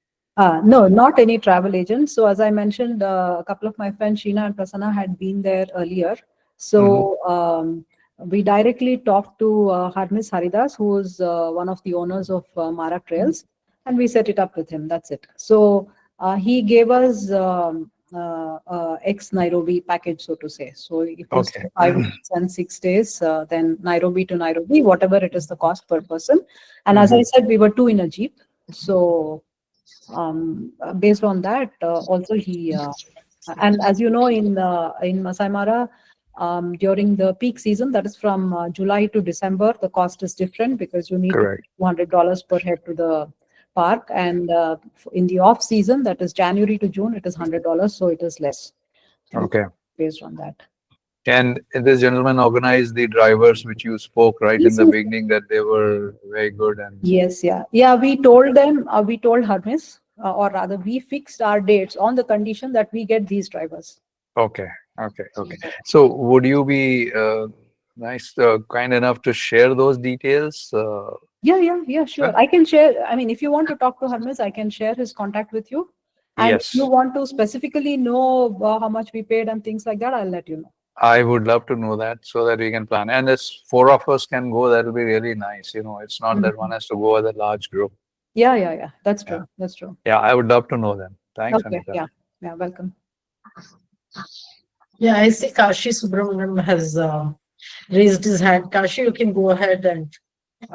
No, not any travel agent. So as I mentioned, a couple of my friends, Sheena and Prasanna, had been there earlier. So we directly talked to Harmis Haridas, who is one of the owners of Mara Trails, and we set it up with him. That's it. So he gave us ex-Nairobi package, so to say. So if you Okay. stay 5 weeks and 6 days, then Nairobi to Nairobi, whatever it is, the cost per person. And as I said, we were two in a jeep. So based on that, also he and as you know, in Masai Mara, during the peak season, that is from July to December, the cost is different because you need to Correct. pay $200 per head to the park, and in the off season, that is January to June, it is $100, so it is less. Okay. Based on that. And this gentleman organized the drivers, which you spoke right in Yes, the yes. beginning that they were very good and Yes, yeah. We told them, we told Hermes, or rather, we fixed our dates on the condition that we get these drivers. okay. So would you be kind enough to share those details? Yeah, sure. I can share. I mean, if you want to talk to Hermes, I can share his contact with you. And if you Yes, want to specifically know how much we paid and things like that, I'll let you know. I would love to know that so that we can plan. And as four of us can go, that will be really nice. It's not that one has to go with a large group. Yeah. That's Yeah. true. That's true. Yeah, I would love to know them. Thanks, Okay. Anita. Yeah. Welcome. Yeah, I see Kashi Subramaniam has raised his hand. Kashi, you can go ahead and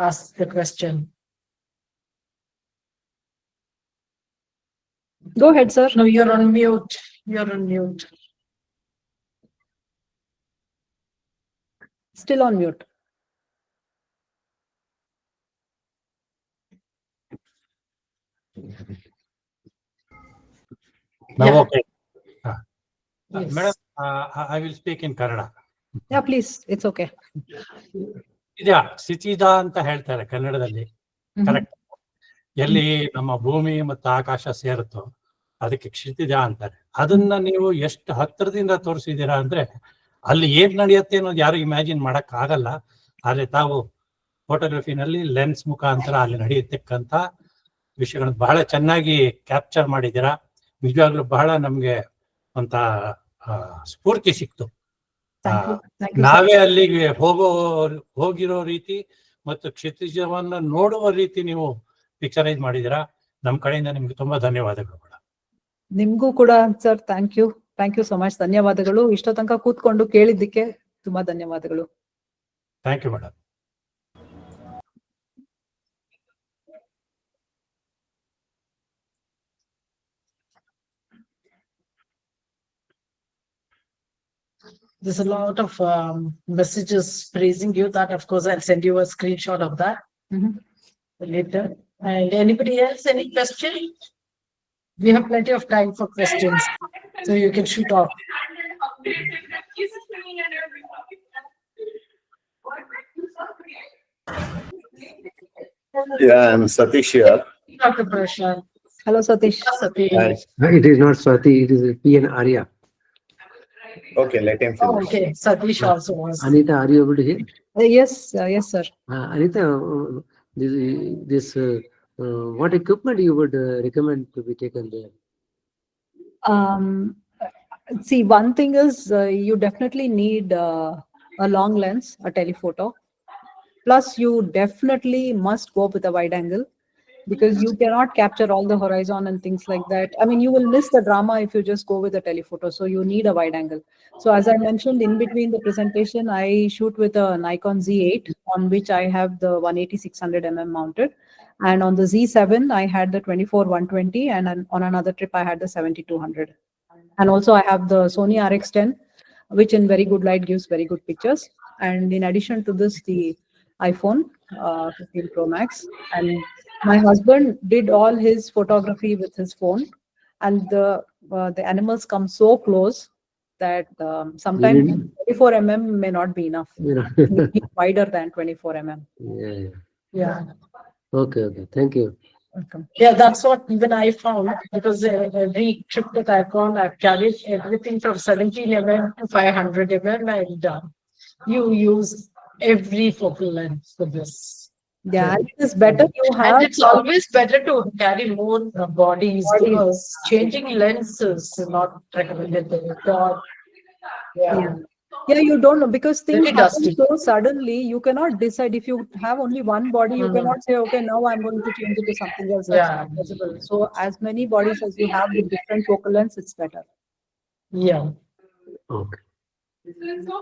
ask the question. Go ahead, sir. No, you're on mute. You're on mute. Still on mute. Now, Yeah. okay. Yes. Madam, I will speak in Kannada. Yeah, please. It's okay. ಇದಾ ಸ್ಥಿತಿದ ಅಂತ ಹೇಳ್ತಾರೆ ಕನ್ನಡದಲ್ಲಿ, correct. ಎಲ್ಲಿ ನಮ್ಮ ಭೂಮಿ ಮತ್ತು ಆಕಾಶ ಸೇರುತ್ತೋ ಅದಕ್ಕೆ ಕ್ಷಿತಿಜ ಅಂತಾರೆ. ಅದನ್ನ ನೀವು ಎಷ್ಟು ಹತ್ತಿರದಿಂದ ತೋರಿಸಿದ್ದೀರಾ ಅಂದ್ರೆ ಅಲ್ಲಿ ಏನ್ ನಡೆಯುತ್ತೆ ಅನ್ನೋದು ಯಾರು ಇಮ್ಯಾಜಿನ್ ಮಾಡಕ್ ಆಗಲ್ಲ. ಆದ್ರೆ ತಾವು ಫೋಟೋಗ್ರಫಿನಲ್ಲಿ ಲೆನ್ಸ್ ಮುಖಾಂತರ ಅಲ್ಲಿ ನಡೆಯತಕ್ಕಂತ ವಿಷಯಗಳನ್ನ ಬಹಳ ಚೆನ್ನಾಗಿ ಕ್ಯಾಪ್ಚರ್ ಮಾಡಿದ್ದೀರಾ. ನಿಜವಾಗ್ಲೂ ಬಹಳ ನಮ್ಗೆ ಅಂತ ಸ್ಫೂರ್ತಿ ಸಿಕ್ತು. Thank you, sir. ನಾವೇ ಅಲ್ಲಿಗೆ ಹೋಗಿರೋ ರೀತಿ ಮತ್ತು ಕ್ಷಿತಿಜವನ್ನ ನೋಡುವ ರೀತಿ ನೀವು ಪಿಕ್ಚರೈಸ್ ಮಾಡಿದ್ದೀರಾ. ನಮ್ಮ ಕಡೆಯಿಂದ ನಿಮ್ಗೆ ತುಂಬಾ ಧನ್ಯವಾದಗಳು. ನಿಮ್ಗೂ ಕೂಡ sir thank you so much. ಧನ್ಯವಾದಗಳು. ಇಷ್ಟೋ ತನಕ ಕೂತ್ಕೊಂಡು ಕೇಳಿದ್ದಕ್ಕೆ ತುಂಬಾ ಧನ್ಯವಾದಗಳು. Thank you madam. There's a lot of messages praising you. That, of course, I'll send you a screenshot of that later. And anybody else, any question? We have plenty of time for questions, so you can shoot off. Yeah, I'm Satish here. Dr. Prashant. Hello, Satish. Satish. It is not Swati, it is P.N. Arya. Okay, let him Oh, finish. okay, Satish also was. Anita, are you able to hear? Yes, sir. Anita, what equipment you would recommend to be taken there? See, one thing is you definitely need a long lens, a telephoto. Plus, you definitely must go with a wide angle because you cannot capture all the horizon and things like that. I mean, you will miss the drama if you just go with a telephoto. So you need a wide angle. So as I mentioned in between the presentation, I shoot with a Nikon Z8 on which I have the 180-600 mounted. And on the Z7, I had the 24-120, and on another trip, I had the 70-200. And also I have the Sony RX10, which in very good light gives very good pictures. And in addition to this, the iPhone 15 Pro Max. And my husband did all his photography with his phone, and the animals come so close that sometimes 24 may not be enough. It will be wider than 24 Yeah. Yeah. Okay. Thank you. Welcome. Yeah, that's what even I found, because every trip that I've gone, I've carried everything from 17 to 500 and you use every focal length for this. Yeah, and it is better you And have. it's always better to carry more bodies because changing lens is not recommended. Yeah. Yeah, you don't know because things Very happen dusty. so suddenly. You cannot decide. If you have only one body, you cannot say, okay, now I'm going to change it to something else. That's Yeah. not possible. So as many bodies as you have with different focal lengths, it's better. Yeah. Okay.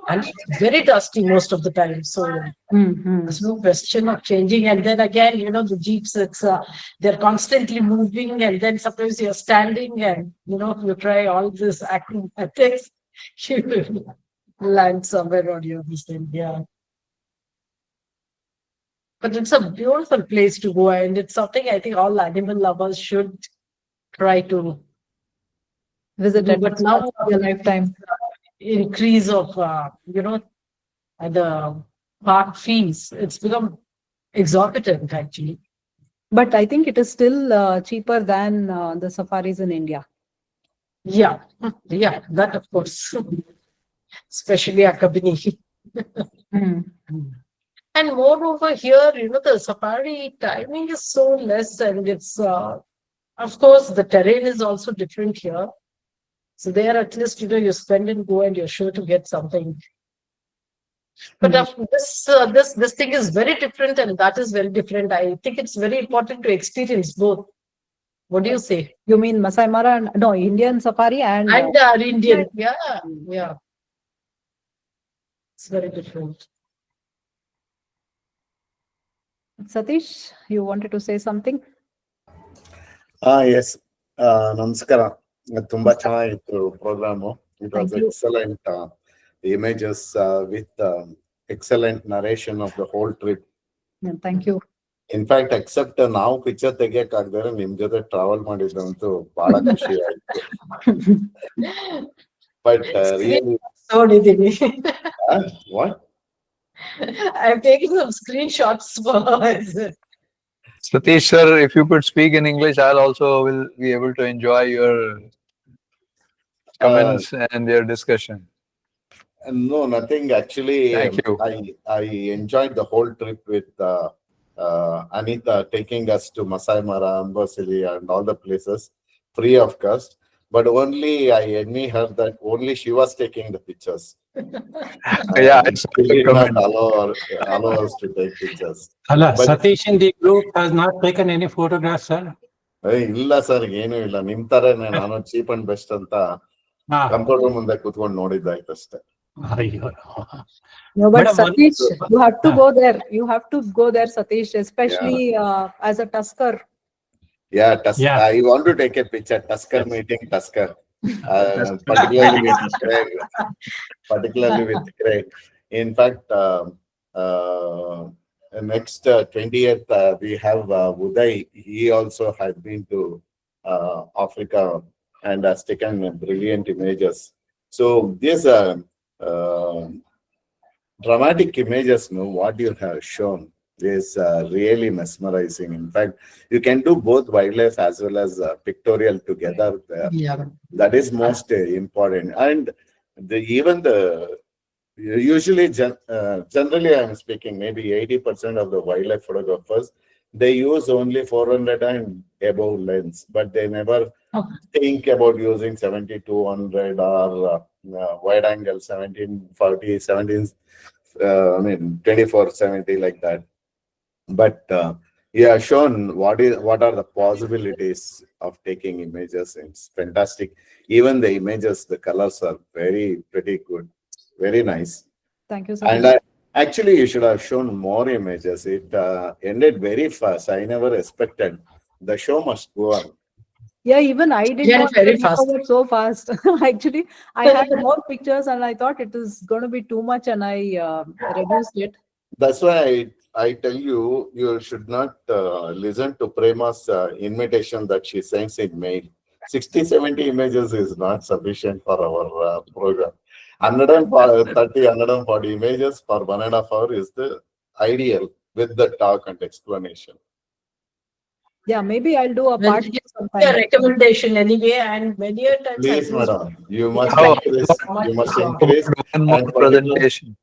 And it's very dusty most of the time. So there's no question of changing. And then again, the jeeps, they're constantly moving, and then sometimes you're standing and you try all this acrobatics, you will land somewhere on your distance. Yeah. But it's a beautiful place to go, and it's something I think all animal lovers should try to Visit do. it. But now Your lifetime. increase of the park fees, it's become exorbitant actually. But I think it is still cheaper than the safaris in India. Yeah, that of course, especially Akabini. And moreover here, the safari timing is so less, and it's of course the terrain is also different here. So there at least you spend and go and you're sure to get something. But this thing is very different, and that is very different. I think it's very important to experience both. What do you say? You mean Masai Mara and no Indian safari and Indian? Yeah. It's very different. Satish, you wanted to say something? Yes. Namaskara. Tumba ಚೆನ್ನಾಗಿತ್ತು program. It was Thank you. excellent images with excellent narration of the whole trip. Yeah, thank you. In fact, except ನಾವು picture ತೆಗಿಯಕ್ ಆಗದ್ರೆ ನಿಮ್ ಜೊತೆ travel ಮಾಡಿದ್ದಂತೂ ಬಹಳ ಖುಷಿ ಆಯ್ತು. But really, what? I've taken some screenshots for Satish sir, if you could speak in English, I'll also will be able to enjoy your comments and your discussion. No, nothing. Actually, Thank you. I enjoyed the whole trip with Anitha taking us to Masai Mara, Amboseli, and all the places free of cost. But only I envy her that only she was taking the pictures. Yeah, She did not allow us to take pictures. Satish in the group has not taken any photographs, sir. ಇಲ್ಲ sir, ಏನು ಇಲ್ಲ. ನಿಮ್ ತರನೇ ನಾನು cheap and best ಅಂತ computer ಮುಂದೆ ಕುತ್ಕೊಂಡು ನೋಡಿದ್ದಾಯ್ತು ಅಷ್ಟೇ. No, but Satish, you have to go there. You have to go there, Satish, especially as a tusker. Yeah, I want to take a picture. Tusker meeting Tusker. Particularly with Craig. In fact, next 20th, we have Uday. He also had been to Africa and has taken brilliant images. So these dramatic images, what you have shown is really mesmerizing. In fact, you can do both wildlife as well as pictorial together there. Yeah. That is most important. And usually, generally I'm speaking, maybe 80% of the wildlife photographers, they use only 400 and above lens, but they never think about using 70-200 or wide angle 1740, 17, I mean 2470 like that. But you have shown what are the possibilities of taking images. It's fantastic. Even the images, the colors are very pretty good, very nice. Thank you, And Satish. actually, you should have shown more images. It ended very fast. I never expected. The show must go on. Yeah, even I did Yeah, not very think fast. about so fast. Actually, I had more pictures and I thought it is going to be too much and I reduced it. That's why I tell you, you should not listen to Prema's invitation that she sends in mail. 60, 70 images is not sufficient for our program. 130, 140 images for 1.5 hours is the ideal with the talk and explanation. Yeah, maybe I'll do a Well, part it's a sometime. recommendation anyway, and many a times I Please, use madam, you because must Oh, thank you increase, so much you must for increase, one more and presentation.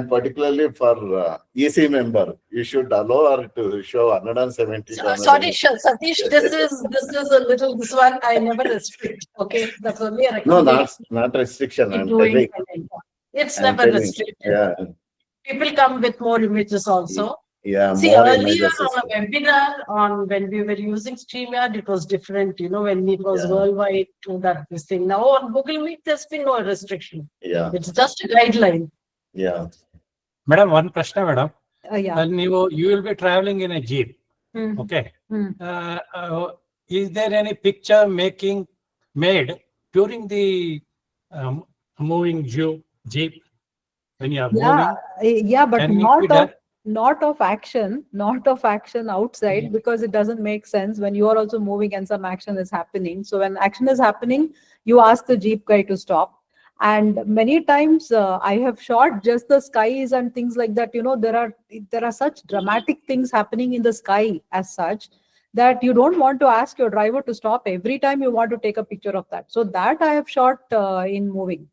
particularly for EC member, you should allow her to show 170 to sorry, 180. Satish, this is a little this one I never restrict. Okay, that's only a No, recommendation. not restriction. In I'm doing telling. content. It's I'm never telling. restricted. Yeah, People come with more images also. yeah. See, More earlier images is on a good. webinar on when we were using StreamYard, it was different, when it was Yeah. worldwide to that this thing. Now on Google Meet, there's been no restriction. Yeah, It's just a guideline. yeah. Madam, one question, madam. Yeah. You will be traveling in a jeep. Hmm. Okay. Hmm. Is there any picture made during the moving jeep when you are moving? Yeah, but Can it be done? not of action, not of action outside, because it doesn't make sense when you are also moving and some action is happening. So when action is happening, you ask the jeep guy to stop. And many times I have shot just the skies and things like that. There are such dramatic things happening in the sky as such that you don't want to ask your driver to stop every time you want to take a picture of that. So that I have shot in moving.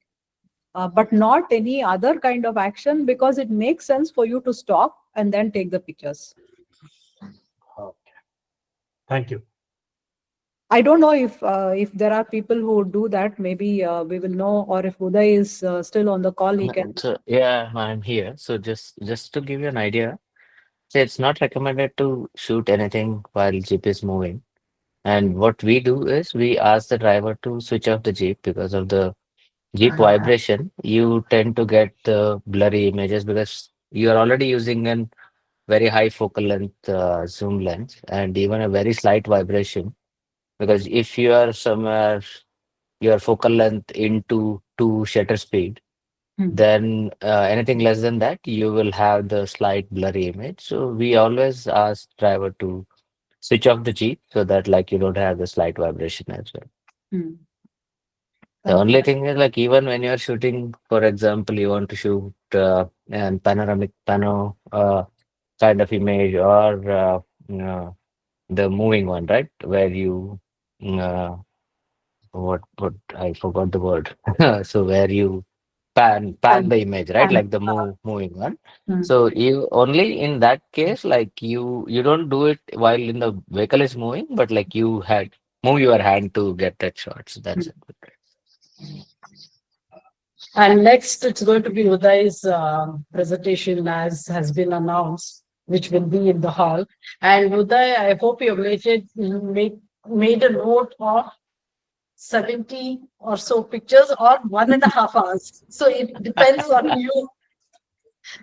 But not any other kind of action, because it makes sense for you to stop and then take the pictures. Okay. Thank you. I don't know if there are people who do that. Maybe we will know, or if Uday is still on the call, he can. So yeah, I'm here. So just to give you an idea, so it's not recommended to shoot anything while Jeep is moving. And what we do is we ask the driver to switch off the Jeep because of the Jeep vibration. You tend to get the blurry images because you are already using an very high focal length zoom lens, and even a very slight vibration. Because if you are somewhere your focal length into to shutter speed, then anything less than that, you will have the slight blurry image. So we always ask driver to switch off the Jeep so that like you don't have the slight vibration as well. Hmm. The only thing is like even when you're shooting, for example, you want to shoot an panoramic kind of image or the moving one, right? Where you uh, what I forgot the word. So where you pan the image, right? Like the moving one. So you only in that case, like you don't do it while in the vehicle is moving, but like you had move your hand to get that shot. So that's it. And next, it's going to be Uday's presentation, as has been announced, which will be in the hall. And Uday, I hope you made a note of 70 or so pictures or 1.5 hours. So it depends on you,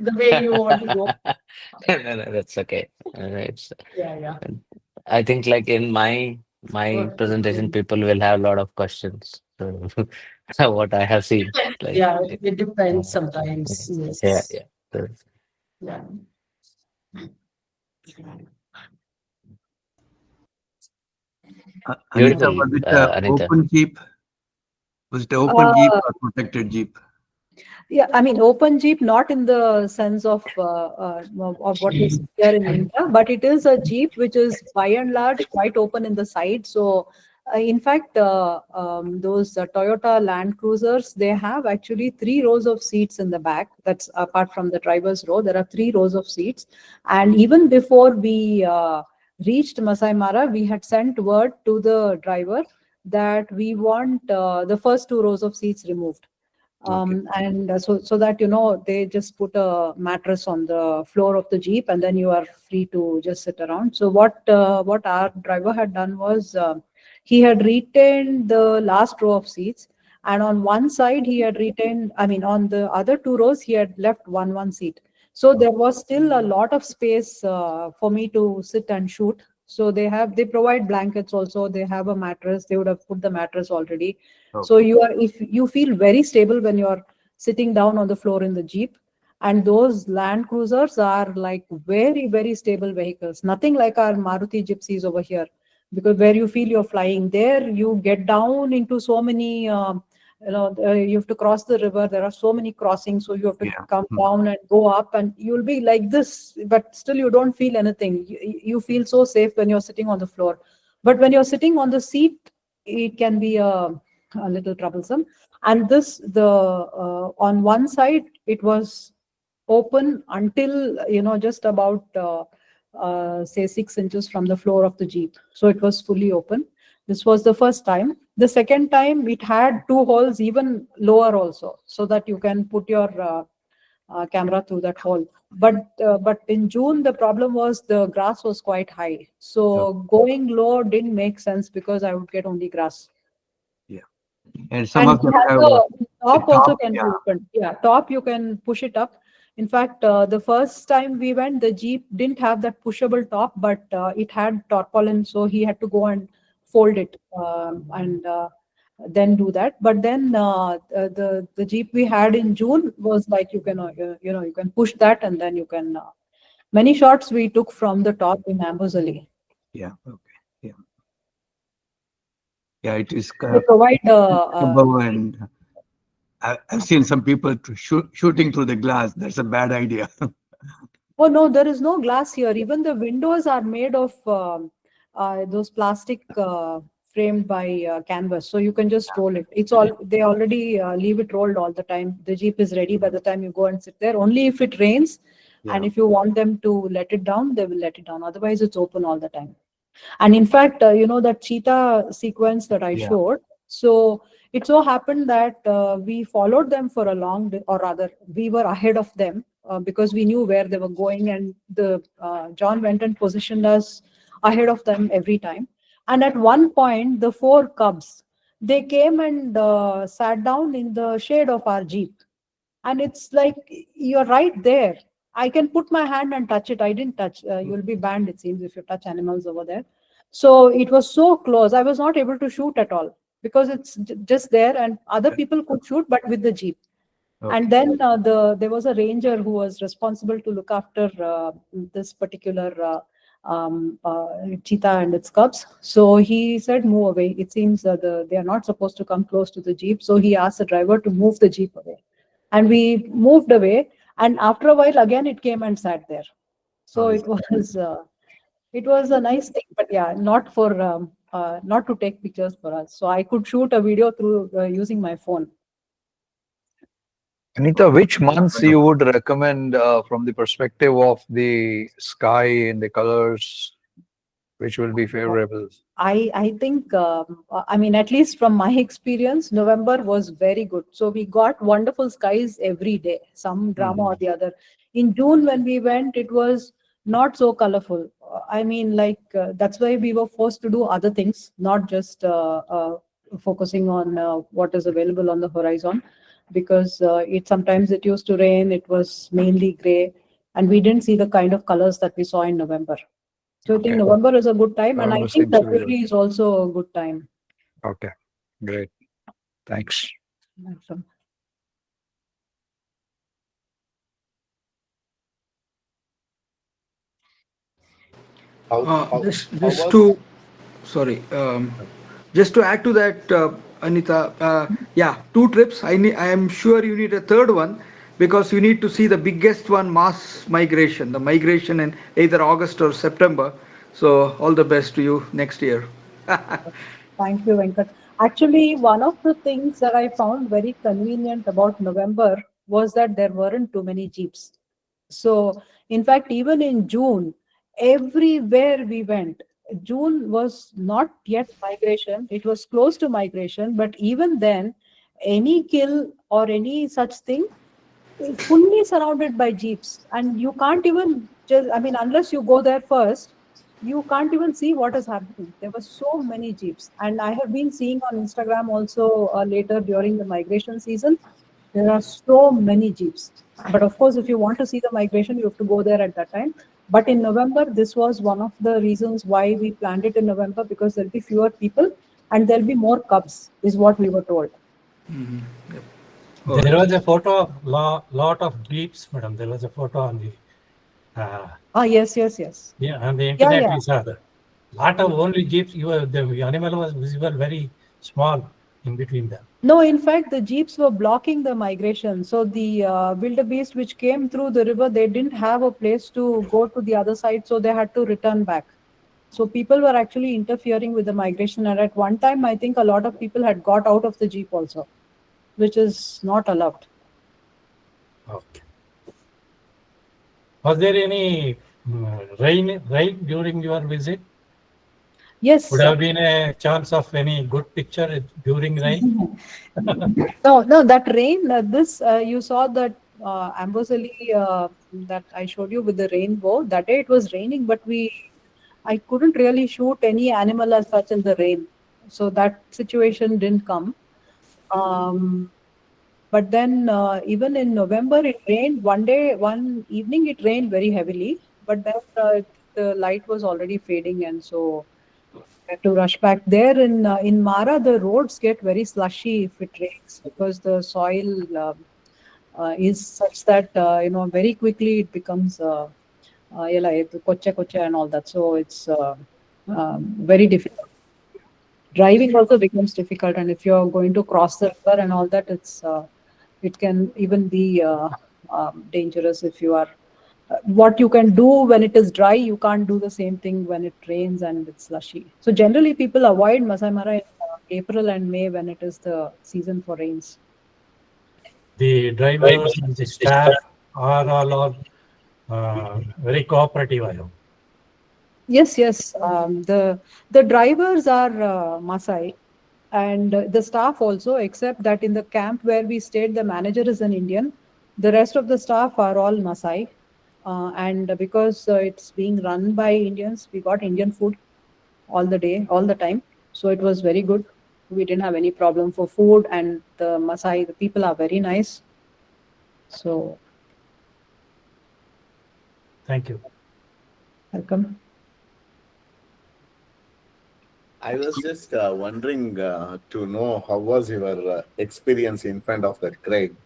the way you want to go. No, that's okay. It's Yeah. I think like in my presentation, people will have a lot of questions. So what I have seen, like Yeah, it depends sometimes. yeah, Yes. yeah. So, Yeah. Anita, beautiful, was it Anitha. open jeep? Was it open jeep or protected jeep? Yeah, I mean, open Jeep, not in the sense of what we see here in India, but it is a Jeep which is by and large quite open in the side. So, in fact, those Toyota Land Cruisers, they have actually 3 rows of seats in the back. That's apart from the driver's row, there are 3 rows of seats. And even before we reached Masai Mara, we had sent word to the driver that we want the first 2 rows of seats removed, And so that, they just put a mattress on the floor of the Jeep, and then you are free to just sit around. So what our driver had done was, he had retained the last row of seats, and on one side he had retained, on the other two rows he had left one seat. So there was still a lot of space for me to sit and shoot. So they provide blankets also. They have a mattress. They would have put the mattress already. So if you feel very stable when you're sitting down on the floor in the Jeep. And those Land Cruisers are like very, very stable vehicles. Nothing like our Maruti Gypsies over here, because where you feel you're flying, there you get down into so many, you have to cross the river. There are so many crossings, so you have to come down and go up, and you'll be like this, but still you don't feel anything. You feel so safe when you're sitting on the floor. But when you're sitting on the seat, it can be a little troublesome. And on one side it was open until just about say 6 inches from the floor of the Jeep. So it was fully open. This was the first time. The second time it had two holes even lower also, so that you can put your camera through that hole. But in June the problem was the grass was quite high, so going low didn't make sense because I would get only grass. And some of them have the top also can be opened. Yeah, top you can push it up. In fact, the first time we went, the Jeep didn't have that pushable top, but it had tarpaulin, so he had to go and fold it and then do that. But then the Jeep we had in June was like you can you can push that, and then you can. Many shots we took from the top in Amboseli. Yeah. Okay. Yeah. Yeah, it is. They provide and I've seen some people shooting through the glass. That's a bad idea. Oh no, there is no glass here. Even the windows are made of those plastic framed by canvas, so you can just roll it. It's all they already leave it rolled all the time. The Jeep is ready by the time you go and sit there. Only if it rains, and if you want them to let it down, they will let it down. Otherwise, it's open all the time. And in fact, that cheetah sequence that I showed, so it so happened that we followed them for a long day, or rather we were ahead of them because we knew where they were going, and the John went and positioned us ahead of them every time. And at one point, the 4 cubs, they came and sat down in the shade of our Jeep. And it's like, you're right there. I can put my hand and touch it. I didn't touch. You'll be banned, it seems, if you touch animals over there. So it was so close. I was not able to shoot at all because it's just there, and other people could shoot, but with the Jeep. Okay. And then there was a ranger who was responsible to look after this particular cheetah and its cubs. So he said, move away. It seems they are not supposed to come close to the Jeep. So he asked the driver to move the Jeep away. And we moved away. And after a while, again, it came and sat there. So it was a nice thing, but yeah, not to take pictures for us. So I could shoot a video through using my phone. Anitha, which months you would recommend from the perspective of the sky and the colors, which will be favorable? I think, at least from my experience, November was very good. So we got wonderful skies every day, some drama or the other. In June, when we went, it was not so colorful. That's why we were forced to do other things, not just focusing on what is available on the horizon, because sometimes it used to rain. It was mainly gray, and we didn't see the kind of colors that we saw in November. So I think November is a good time, and I think February is also a good time. Okay, great. Thanks. Awesome. Just to add to that, Anitha, 2 trips. I am sure you need a third one, because you need to see the biggest one, mass migration, the migration in either August or September. So all the best to you next year. Thank you, Venkat. Actually, one of the things that I found very convenient about November was that there weren't too many Jeeps. So in fact, even in June, everywhere we went, June was not yet migration. It was close to migration, but even then, any kill or any such thing is fully surrounded by jeeps, and you can't even just, I mean, unless you go there first, you can't even see what is happening. There were so many jeeps, and I have been seeing on Instagram also later during the migration season. There are so many jeeps. But of course, if you want to see the migration, you have to go there at that time. But in November, this was one of the reasons why we planned it in November, because there'll be fewer people and there'll be more cubs, is what we were told. Yep. There was a photo, lot of jeeps, madam. There was a photo on the Yes. on the Yeah, internet. yeah. We saw that. Lot of only jeeps. The animal was visible, very small in between them. No, in fact, the jeeps were blocking the migration. So the wildebeest which came through the river, they didn't have a place to go to the other side, so they had to return back. So people were actually interfering with the migration, and at one time, I think a lot of people had got out of the jeep also, which is not allowed. Okay. Was there any rain during your visit? Yes. Would have been a chance of any good picture during rain? No, that rain, you saw that Amboseli that I showed you with the rainbow. That day it was raining, but I couldn't really shoot any animal as such in the rain. So that situation didn't come. But then even in November, it rained. One evening, it rained very heavily. But then the light was already fading, and so I had to rush back. There in Mara, the roads get very slushy if it rains, because the soil is such that very quickly it becomes koche koche and all that. So it's very difficult. Driving also becomes difficult, and if you're going to cross the river and all that, it can even be dangerous if you are. What you can do when it is dry, you can't do the same thing when it rains and it's slushy. So generally, people avoid Masai Mara in April and May when it is the season for rains. The drivers and the staff are all very cooperative, I hope. Yes. The drivers are Masai, and the staff also, except that in the camp where we stayed, the manager is an Indian. The rest of the staff are all Masai, and because it's being run by Indians, we got Indian food all the day, all the time. So it was very good. We didn't have any problem for food, and the Masai, the people are very nice. So, thank you. Welcome. I was just wondering to know how was your experience in front of that crane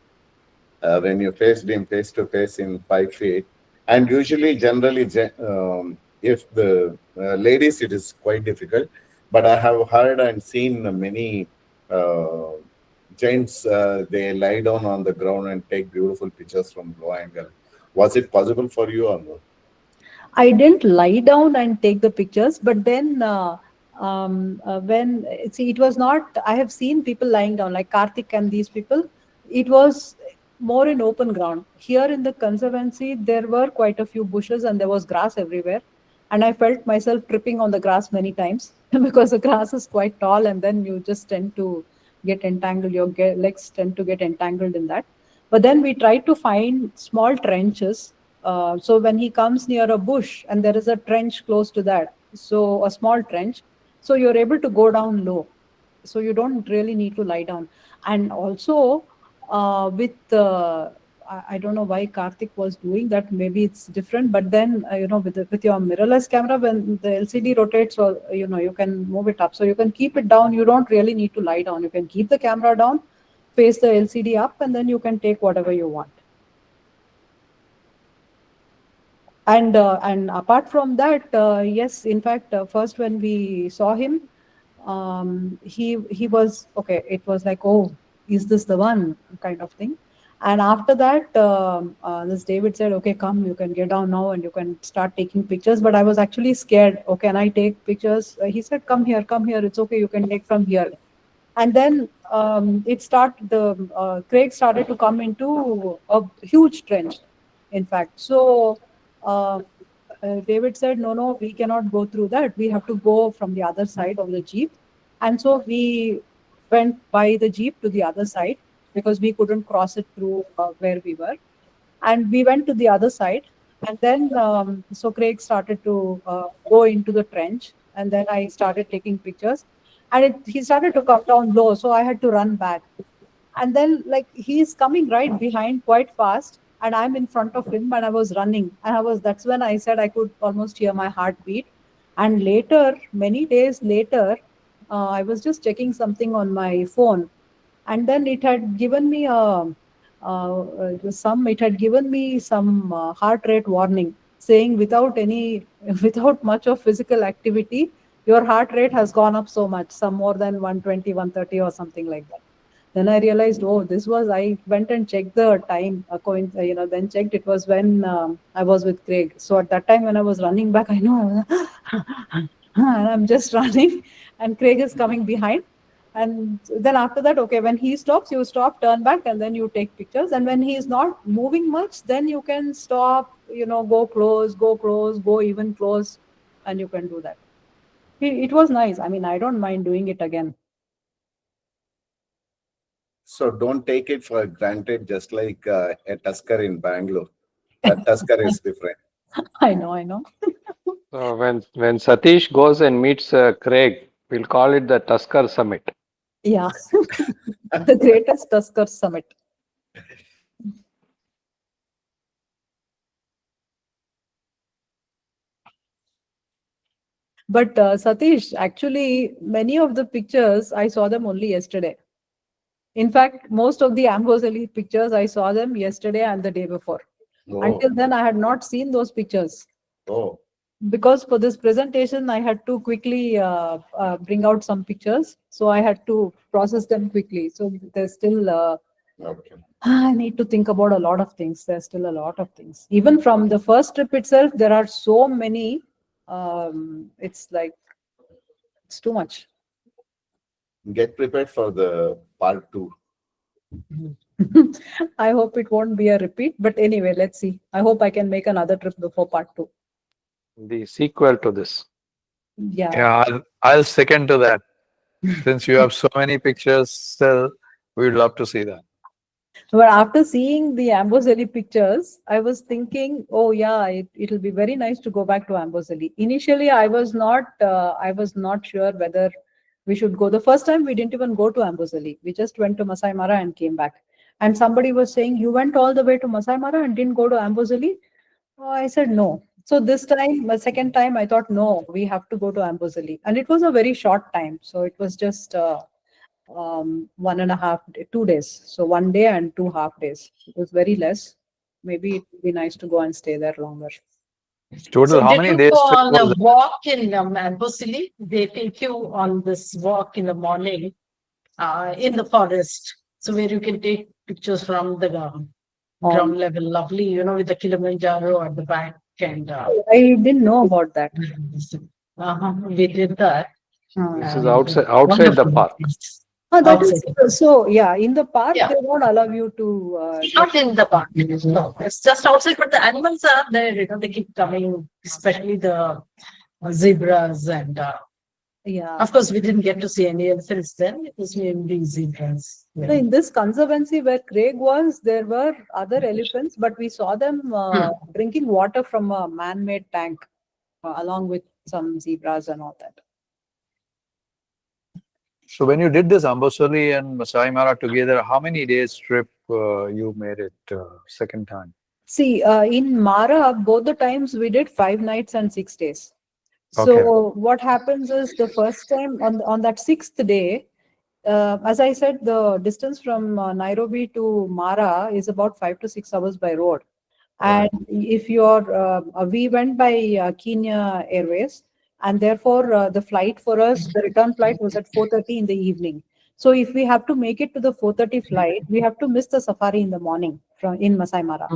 when you faced him face to face in 5 feet. And usually, generally, if the ladies, it is quite difficult. But I have heard and seen many gents, they lie down on the ground and take beautiful pictures from low angle. Was it possible for you or no? I didn't lie down and take the pictures, but then when see, it was not. I have seen people lying down, like Karthik and these people. It was more in open ground. Here in the conservancy, there were quite a few bushes and there was grass everywhere, and I felt myself tripping on the grass many times because the grass is quite tall, and then you just tend to get entangled. Your legs tend to get entangled in that. But then we tried to find small trenches. So when he comes near a bush and there is a trench close to that, so a small trench, so you're able to go down low. So you don't really need to lie down. And also with I don't know why Karthik was doing that. Maybe it's different. But then with your mirrorless camera, when the LCD rotates, or you can move it up. So you can keep it down. You don't really need to lie down. You can keep the camera down, face the LCD up, and then you can take whatever you want. And apart from that, yes, in fact, first when we saw him, he was okay. It was like, oh, is this the one, kind of thing. And after that, this David said, okay, come, you can get down now and you can start taking pictures. But I was actually scared. Oh, can I take pictures? He said, come here, it's okay, you can take from here. And then Craig started to come into a huge trench, in fact. So David said, no, we cannot go through that. We have to go from the other side of the jeep. And so we went by the jeep to the other side because we couldn't cross it through where we were. And we went to the other side. And then, so Craig started to go into the trench. And then I started taking pictures. And he started to come down low. So I had to run back. And then, like, he's coming right behind quite fast. And I'm in front of him and I was running. And that's when I said I could almost hear my heartbeat. And later, many days later, I was just checking something on my phone. And then it had given me some heart rate warning saying without much of physical activity, your heart rate has gone up so much, some more than 120, 130 or something like that. Then I realized, oh, I went and checked the time, then checked it was when I was with Craig. So at that time when I was running back, I know and I'm just running and Craig is coming behind. And then after that, okay, when he stops, you stop, turn back, and then you take pictures. And when he is not moving much, then you can stop, go close, go even close, and you can do that. It was nice. I mean, I don't mind doing it again. So don't take it for granted, just like a Tusker in Bangalore. That Tusker is different. I know. So when Satish goes and meets Craig, we'll call it the Tusker Summit. Yeah, the greatest Tusker Summit. But Satish, actually, many of the pictures, I saw them only yesterday. In fact, most of the Amboseli pictures, I saw them yesterday and the day before. Oh. Until then, I had not seen those pictures. Oh. Because for this presentation, I had to quickly bring out some pictures. So I had to process them quickly. So there's still... Okay. I need to think about a lot of things. There's still a lot of things. Even from the first trip itself, there are so many. It's too much. Get prepared for the part 2. I hope it won't be a repeat. But anyway, let's see. I hope I can make another trip before part 2. The sequel to this. Yeah. I'll second to that. Since you have so many pictures still, we'd love to see that. But after seeing the Amboseli pictures, I was thinking, oh yeah, it'll be very nice to go back to Amboseli. Initially, I was not sure whether we should go. The first time we didn't even go to Amboseli. We just went to Masai Mara and came back. And somebody was saying, you went all the way to Masai Mara and didn't go to Amboseli? I said no. So this time, the second time, I thought, no, we have to go to Amboseli. And it was a very short time. So it was just 2 days. So 1 day and 2 half days. It was very less. Maybe it would be nice to go and stay there longer. Total, how many days? Go on a walk in Amboseli? They take you on this walk in the morning in the forest. So where you can take pictures from the ground level. Lovely, with the Kilimanjaro at the back. And I didn't know about that. We did that. This is outside the park. That is, so yeah, in the park, they won't allow you to... Not in the park, no. It's just outside, but the animals are there, they keep coming, especially the zebras and... yeah. Of course, we didn't get to see any elephants then. It was mainly zebras. Yeah. So in this conservancy where Craig was, there were other elephants, but we saw them drinking water from a man-made tank, along with some zebras and all that. So when you did this Amboseli and Masai Mara together, how many days trip you made it second time? See, in Mara, both the times we did 5 nights and 6 days. So what happens is the first time on that 6th day, as I said, the distance from Nairobi to Mara is about 5 to 6 hours by road. And if we went by Kenya Airways, and therefore the flight for us, the return flight was at 4:30 in the evening. So if we have to make it to the 4:30 flight, we have to miss the safari in the morning in Masai Mara,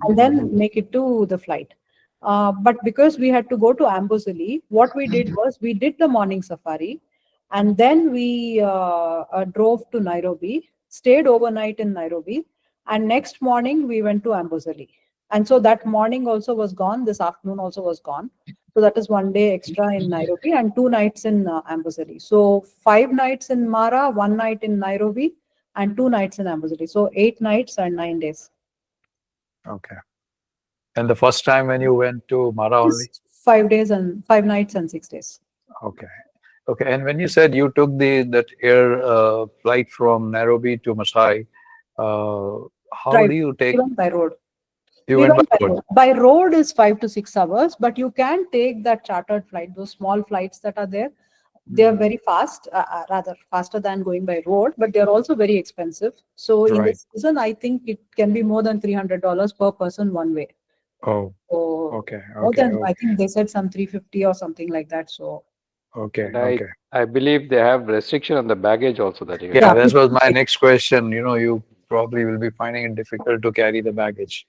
and then make it to the flight. But because we had to go to Amboseli, what we did was we did the morning safari, and then we drove to Nairobi, stayed overnight in Nairobi, and next morning we went to Amboseli. And so that morning also was gone. This afternoon also was gone. So that is 1 day extra in Nairobi and 2 nights in Amboseli. So 5 nights in Mara, 1 night in Nairobi, and 2 nights in Amboseli. So 8 nights and 9 days. Okay. And the first time when you went to Mara only? Just 5 days and 5 nights and 6 days. Okay. Okay. And when you said you took that air flight from Nairobi to Masai, how Drive. do you We take? went by road. You We went by went by road. road. By road is 5 to 6 hours, but you can take that chartered flight, those small flights that are there. They are very fast, rather faster than going by road, but they are also very expensive. So in Right. this season, I think it can be more than $300 per person one way. Oh, So okay. more Okay. than, Okay. I think they said some 350 or something like that. So Okay. And Okay. I believe they have restriction on the baggage also that you Yeah, yeah, that was 15 my kg. next question. You probably will be finding it difficult to carry the baggage.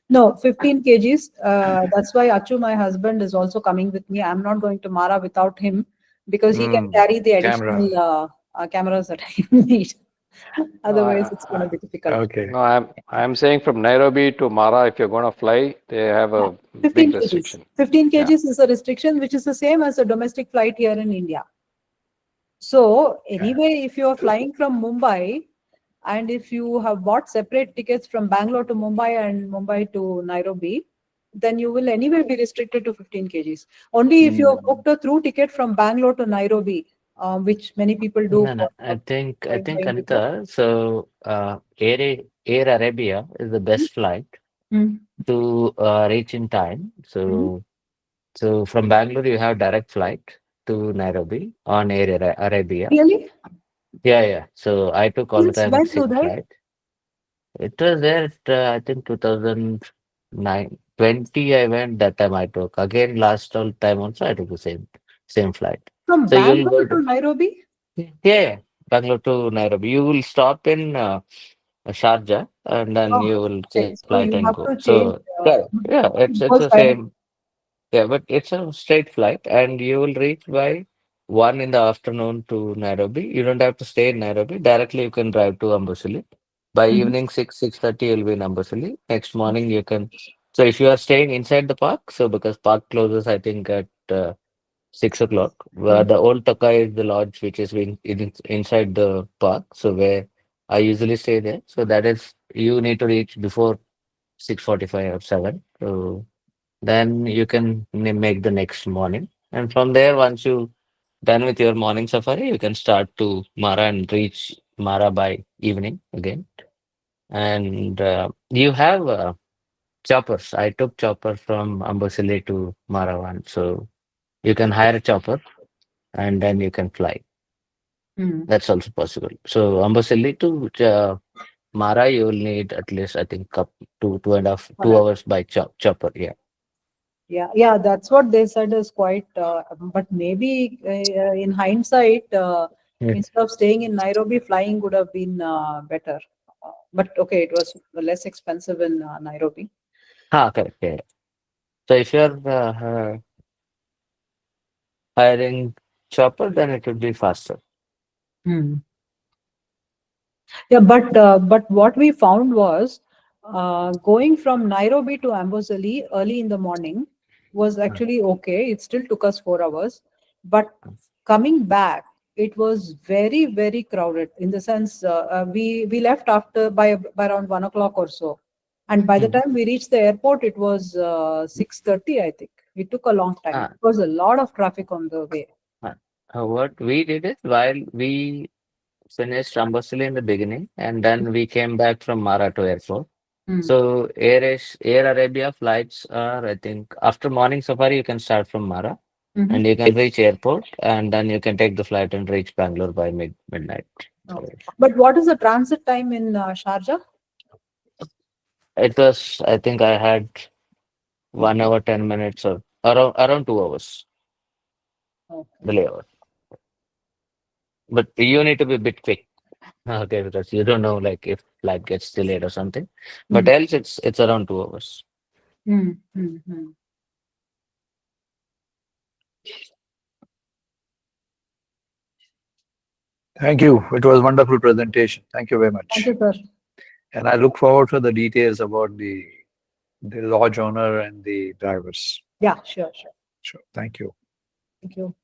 No, 15 kgs. That's why Achu, my husband, is also coming with me. I'm not going to Mara without him because he can carry the Camera. additional cameras that I need. No, Otherwise, it's going to be difficult. Okay. no, I'm saying from Nairobi to Mara, if you're going to fly, they have Yeah, a 15 big kgs. restriction. 15 Yeah. kgs is a restriction, which is the same as a domestic flight here in India. So anyway, if you are flying from Mumbai, and if you have bought separate tickets from Bangalore to Mumbai and Mumbai to Nairobi, then you will anyway be restricted to 15 kgs. Only if you have booked a through ticket from Bangalore to Nairobi, which many people do No, no. I think going before. Anita. So, Air Arabia is the best flight Mm. to reach in time. Mhm. So from Bangalore you have direct flight to Nairobi on Arabia. Really? Yeah, yeah. So I took all the Since time when with do same that? flight. It was there at, I think 2009, 20 I went, that time I took. Again, last all time also I took the same flight. From So you'll go Bangalore to to, Nairobi? yeah, yeah, Bangalore to Nairobi. You will stop in Sharjah and then Oh, you will okay. change So flight you and have go. to change. So yeah, yeah, It it's goes the direct. same. Yeah, but it's a straight flight and you will reach by 1 in the afternoon to Nairobi. You don't have to stay in Nairobi. Directly you can drive to Amboseli. By Mhm. evening 6:30 you'll be in Amboseli. Next morning you can. So if you are staying inside the park, so because park closes I think at 6 o'clock. Where the old Taka is the lodge which is inside the park. So where I usually stay there. So that is you need to reach before 6:45 or 7. So then you can make the next morning. And from there, once you done with your morning safari, you can start to Mara and reach Mara by evening again. And you have choppers. I took chopper from Amboseli to Marawan. So you can hire a chopper and then you can fly. Mm. That's also possible. So Amboseli to Mara, you will need at least, I think, up to 2.5, 2 hours by chopper. Yeah. Yeah, that's what they said is quite, but maybe in hindsight, Yeah. instead of staying in Nairobi, flying would have been better. But okay, it was less expensive in Nairobi. Correct. Yeah. So if you're hiring chopper, then it would be faster. Hmm. Yeah, but what we found was going from Nairobi to Amboseli early in the morning was actually okay. It still took us 4 hours, but coming back, it was very crowded. In the sense, we left after by around 1 o'clock or so, and by the Hmm. time we reached the airport, it was 6:30. I think it took a long time. Ah, It was a lot of traffic on the way. ah. What we did is while we finished Amboseli in the beginning, and then we came back from Mara to airport. Hmm. So Air Arabia flights are, I think, after morning safari, you can start from Mara Mhm. and you can reach airport and then you can take the flight and reach Bangalore by midnight. So Okay. But what is the transit time in Sharjah? it was, I think I had 1 hour, 10 minutes or around 2 hours Okay. delay hour. But you need to be a bit quick. Okay, because you don't know like if flight gets delayed or something. But Mm. else it's around 2 hours. Mm, mm, mm. Thank you. It was wonderful presentation. Thank you very Thank much. you, sir. And I look forward to the details about the lodge owner and the drivers. Yeah, sure. Sure. Thank you. Thank you.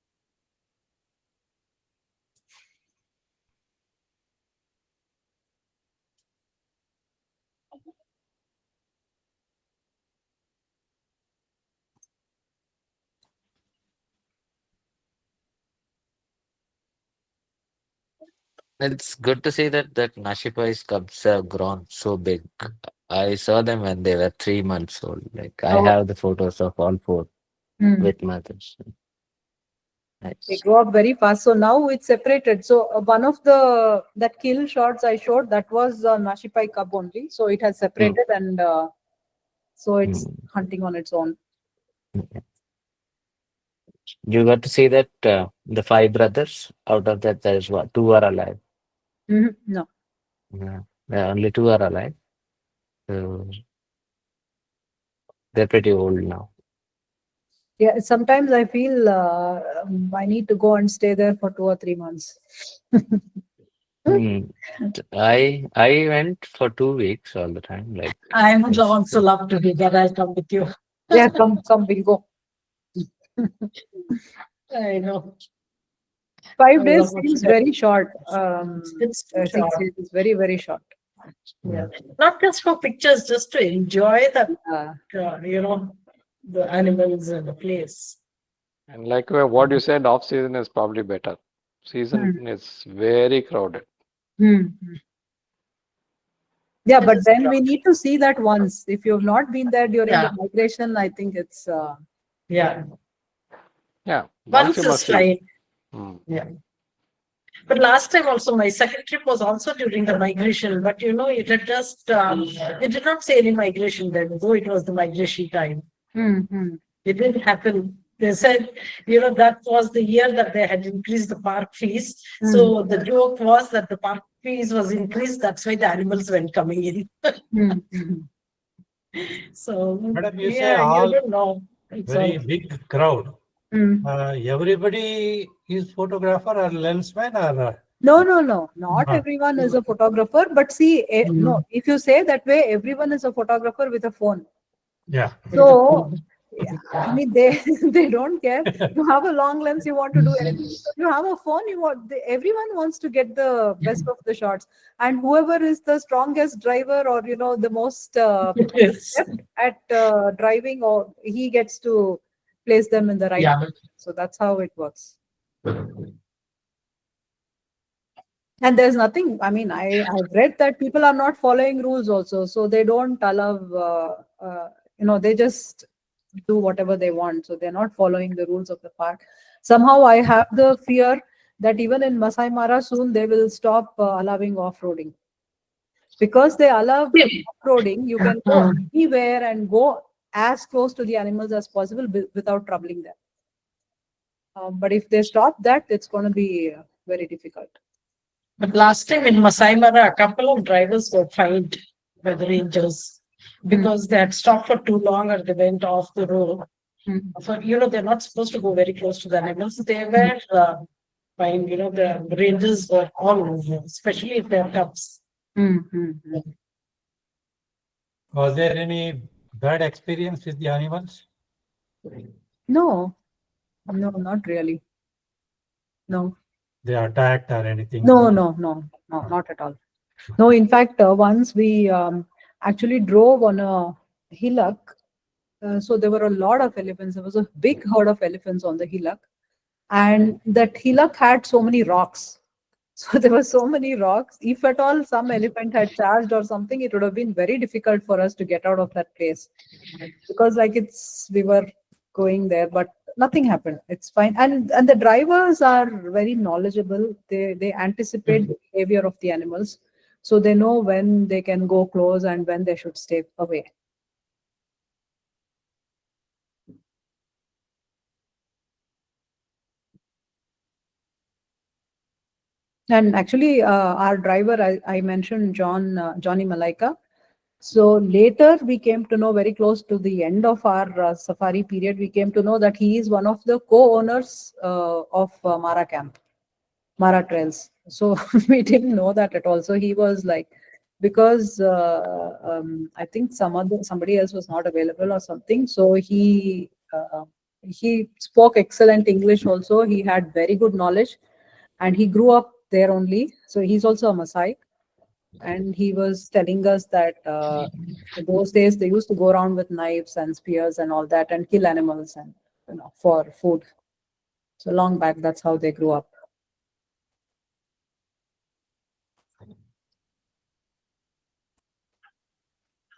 It's good to see that Nashipai's cubs have grown so big. I saw them when they were 3 months old. Like I Oh. have the photos of all four with mothers. They Nice. grow up very fast. So now it's separated. So one of that kill shots I showed, that was Nashipai cub only. So it has separated and so it's hunting on its own. You got to see that the five brothers, out of that, there's what, two are alive. No. Yeah, only two are alive. So they're pretty old now. Yeah, sometimes I feel I need to go and stay there for 2 or 3 months. I went for 2 weeks all the time. Like I would also love to be there. I'll come with you. Yeah, come, we'll go. I know. 5 I days love seems it. very short. It's too 6 short. days is very, very short. Yeah. Not just for pictures, just to enjoy the, Yeah. the animals and the place. And like what you said, off season is probably better. Season is very crowded. Yeah, but then we need to see that once. If you've not been there during the migration, I think it's Yeah. Yeah. Once you is must see. fine. Yeah. But last time also, my second trip was also during the migration. But it had just, it did not say any migration then, though it was the migration time. It didn't happen. They said, that was the year that they had increased the park fees. So the joke was that the park fees was increased. That's why the animals went coming in. So, Madam, you say yeah, you all don't know. It's very all- big crowd. Everybody is photographer or lensman or No. Not everyone is a photographer. But see, no, if you say that way, everyone is a photographer with a phone. yeah. So, I mean, they don't care. You have a long lens, you want to do anything. So you have a phone, everyone wants to get the best of the shots. And whoever is the strongest driver or, the most Yes. adept at driving, or he gets to place them in the right Yeah. place. So that's how it works. And there's nothing, I mean, I've read that people are not following rules also. So they don't allow, they just do whatever they want. So they're not following the rules of the park. Somehow I have the fear that even in Masai Mara soon, they will stop allowing off-roading. Because they allow off-roading, you can go anywhere and go as close to the animals as possible without troubling them. But if they stop that, it's going to be very difficult. But last time in Masai Mara, a couple of drivers were fined by the rangers because they had stopped for too long or they went off the road. So, they're not supposed to go very close to the animals. They were fined. The rangers were all over, especially if they're cubs. Was there any bad experience with the animals? No, not really. No. They attacked or anything? No, not at all. No, in fact, once we actually drove on a hillock. So there were a lot of elephants. There was a big herd of elephants on the hillock. And that hillock had so many rocks. So there were so many rocks. If at all some elephant had charged or something, it would have been very difficult for us to get out of that place. Because we were going there, but nothing happened. It's fine. And the drivers are very knowledgeable. They anticipate the behavior of the animals. So they know when they can go close and when they should stay away. And actually, our driver, I mentioned Johnny Malaika. So later we came to know, very close to the end of our safari period, we came to know that he is one of the co-owners of Mara Camp, Mara Trails. So we didn't know that at all. So he was like, because I think somebody else was not available or something. So he he spoke excellent English also. He had very good knowledge, and he grew up there only. So he's also a Masai. And he was telling us that in those days they used to go around with knives and spears and all that and kill animals and for food. So long back, that's how they grew up.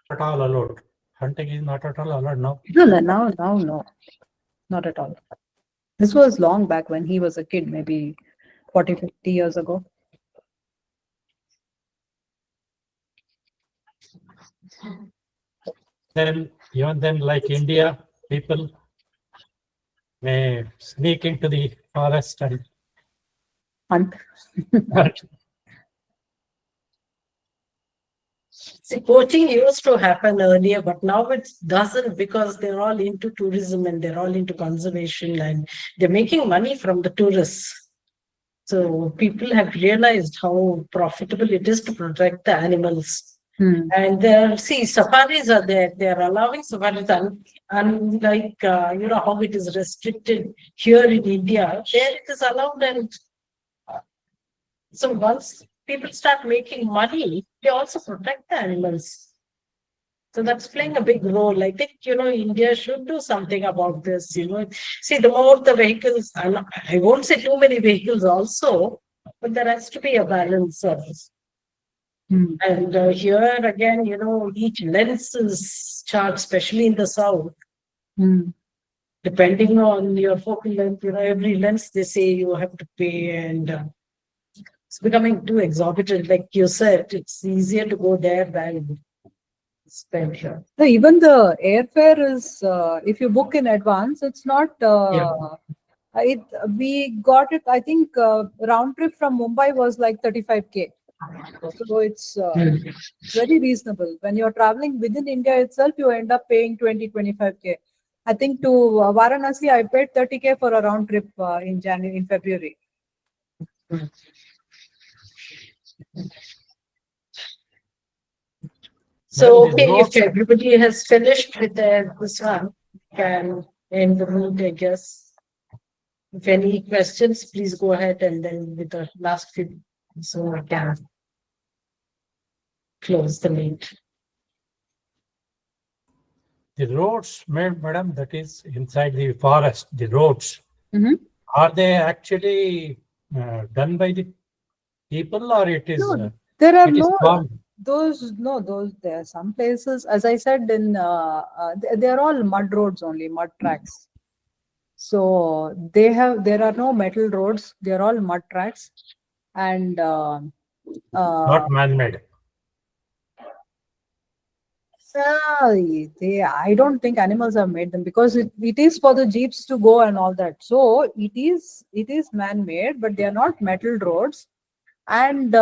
At all allowed. Hunting is not at all allowed now. No, no, not at all. This was long back when he was a kid, maybe 40, 50 years ago. Then, even then, like India, people may sneak into the forest and Hunt. hunt. See, poaching used to happen earlier, but now it doesn't because they're all into tourism and they're all into conservation and they're making money from the tourists. So people have realized how profitable it is to protect the animals. And there, see, safaris are there. They are allowing safaris, unlike how it is restricted here in India. There it is allowed, and so once people start making money, they also protect the animals. So that's playing a big role. I think, India should do something about this, See, the more the vehicles, I won't say too many vehicles also, but there has to be a balance of this. And here again, each lens is charged, especially in the south. Depending on your focal length, every lens they say you have to pay, and it's becoming too exorbitant. Like you said, it's easier to go there than spend here. No, even the airfare is, if you book in advance, it's not. We got it. I think round trip from Mumbai was like 35K. So it's very reasonable. When you're traveling within India itself, you end up paying 20-25K. I think to Varanasi, I paid 30K for a round trip in February. So, okay, if everybody has finished with this one, can end the meet, I guess. If any questions, please go ahead, and then with the last few, so I can close the meet. The roads, madam, that is inside the forest, the roads, are they actually done by the people, or it is? No, there are there are some places, as I said, they're all mud roads only, mud tracks. So there are no metal roads, they're all mud tracks, and not man-made. I don't think animals have made them, because it is for the jeeps to go and all that. So it is man-made, but they are not metal roads. And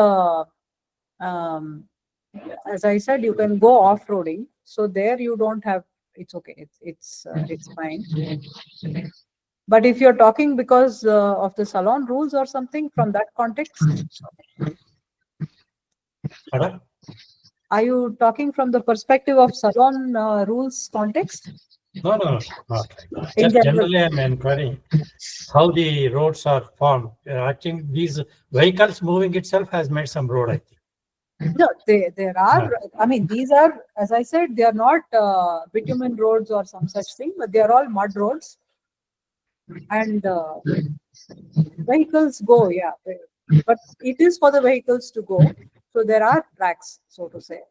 as I said, you can go off-roading. So there you don't have. It's okay. It's fine. But if you're talking because of the salon rules or something from that context, are you talking from the perspective of salon rules context? No, not like that. Just generally, I'm inquiring how the roads are formed. I think these vehicles moving itself has made some road, I think. No, there are. I mean, these are, as I said, they are not bitumen roads or some such thing, but they are all mud roads. And vehicles go, yeah. But it is for the vehicles to go. So there are tracks, so to say.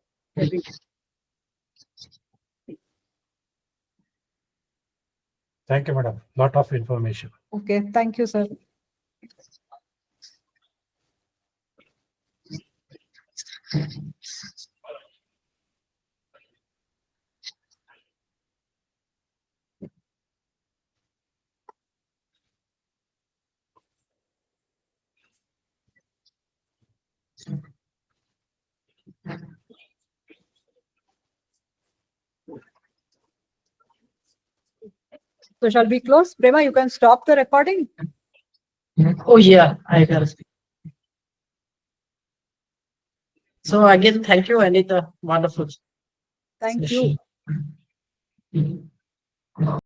Thank you, madam. Lot of information. Okay, thank you, sir. So shall we close? Prema, you can stop the recording. Oh yeah, I will. So again, thank you, Anitha. Wonderful. Thank you.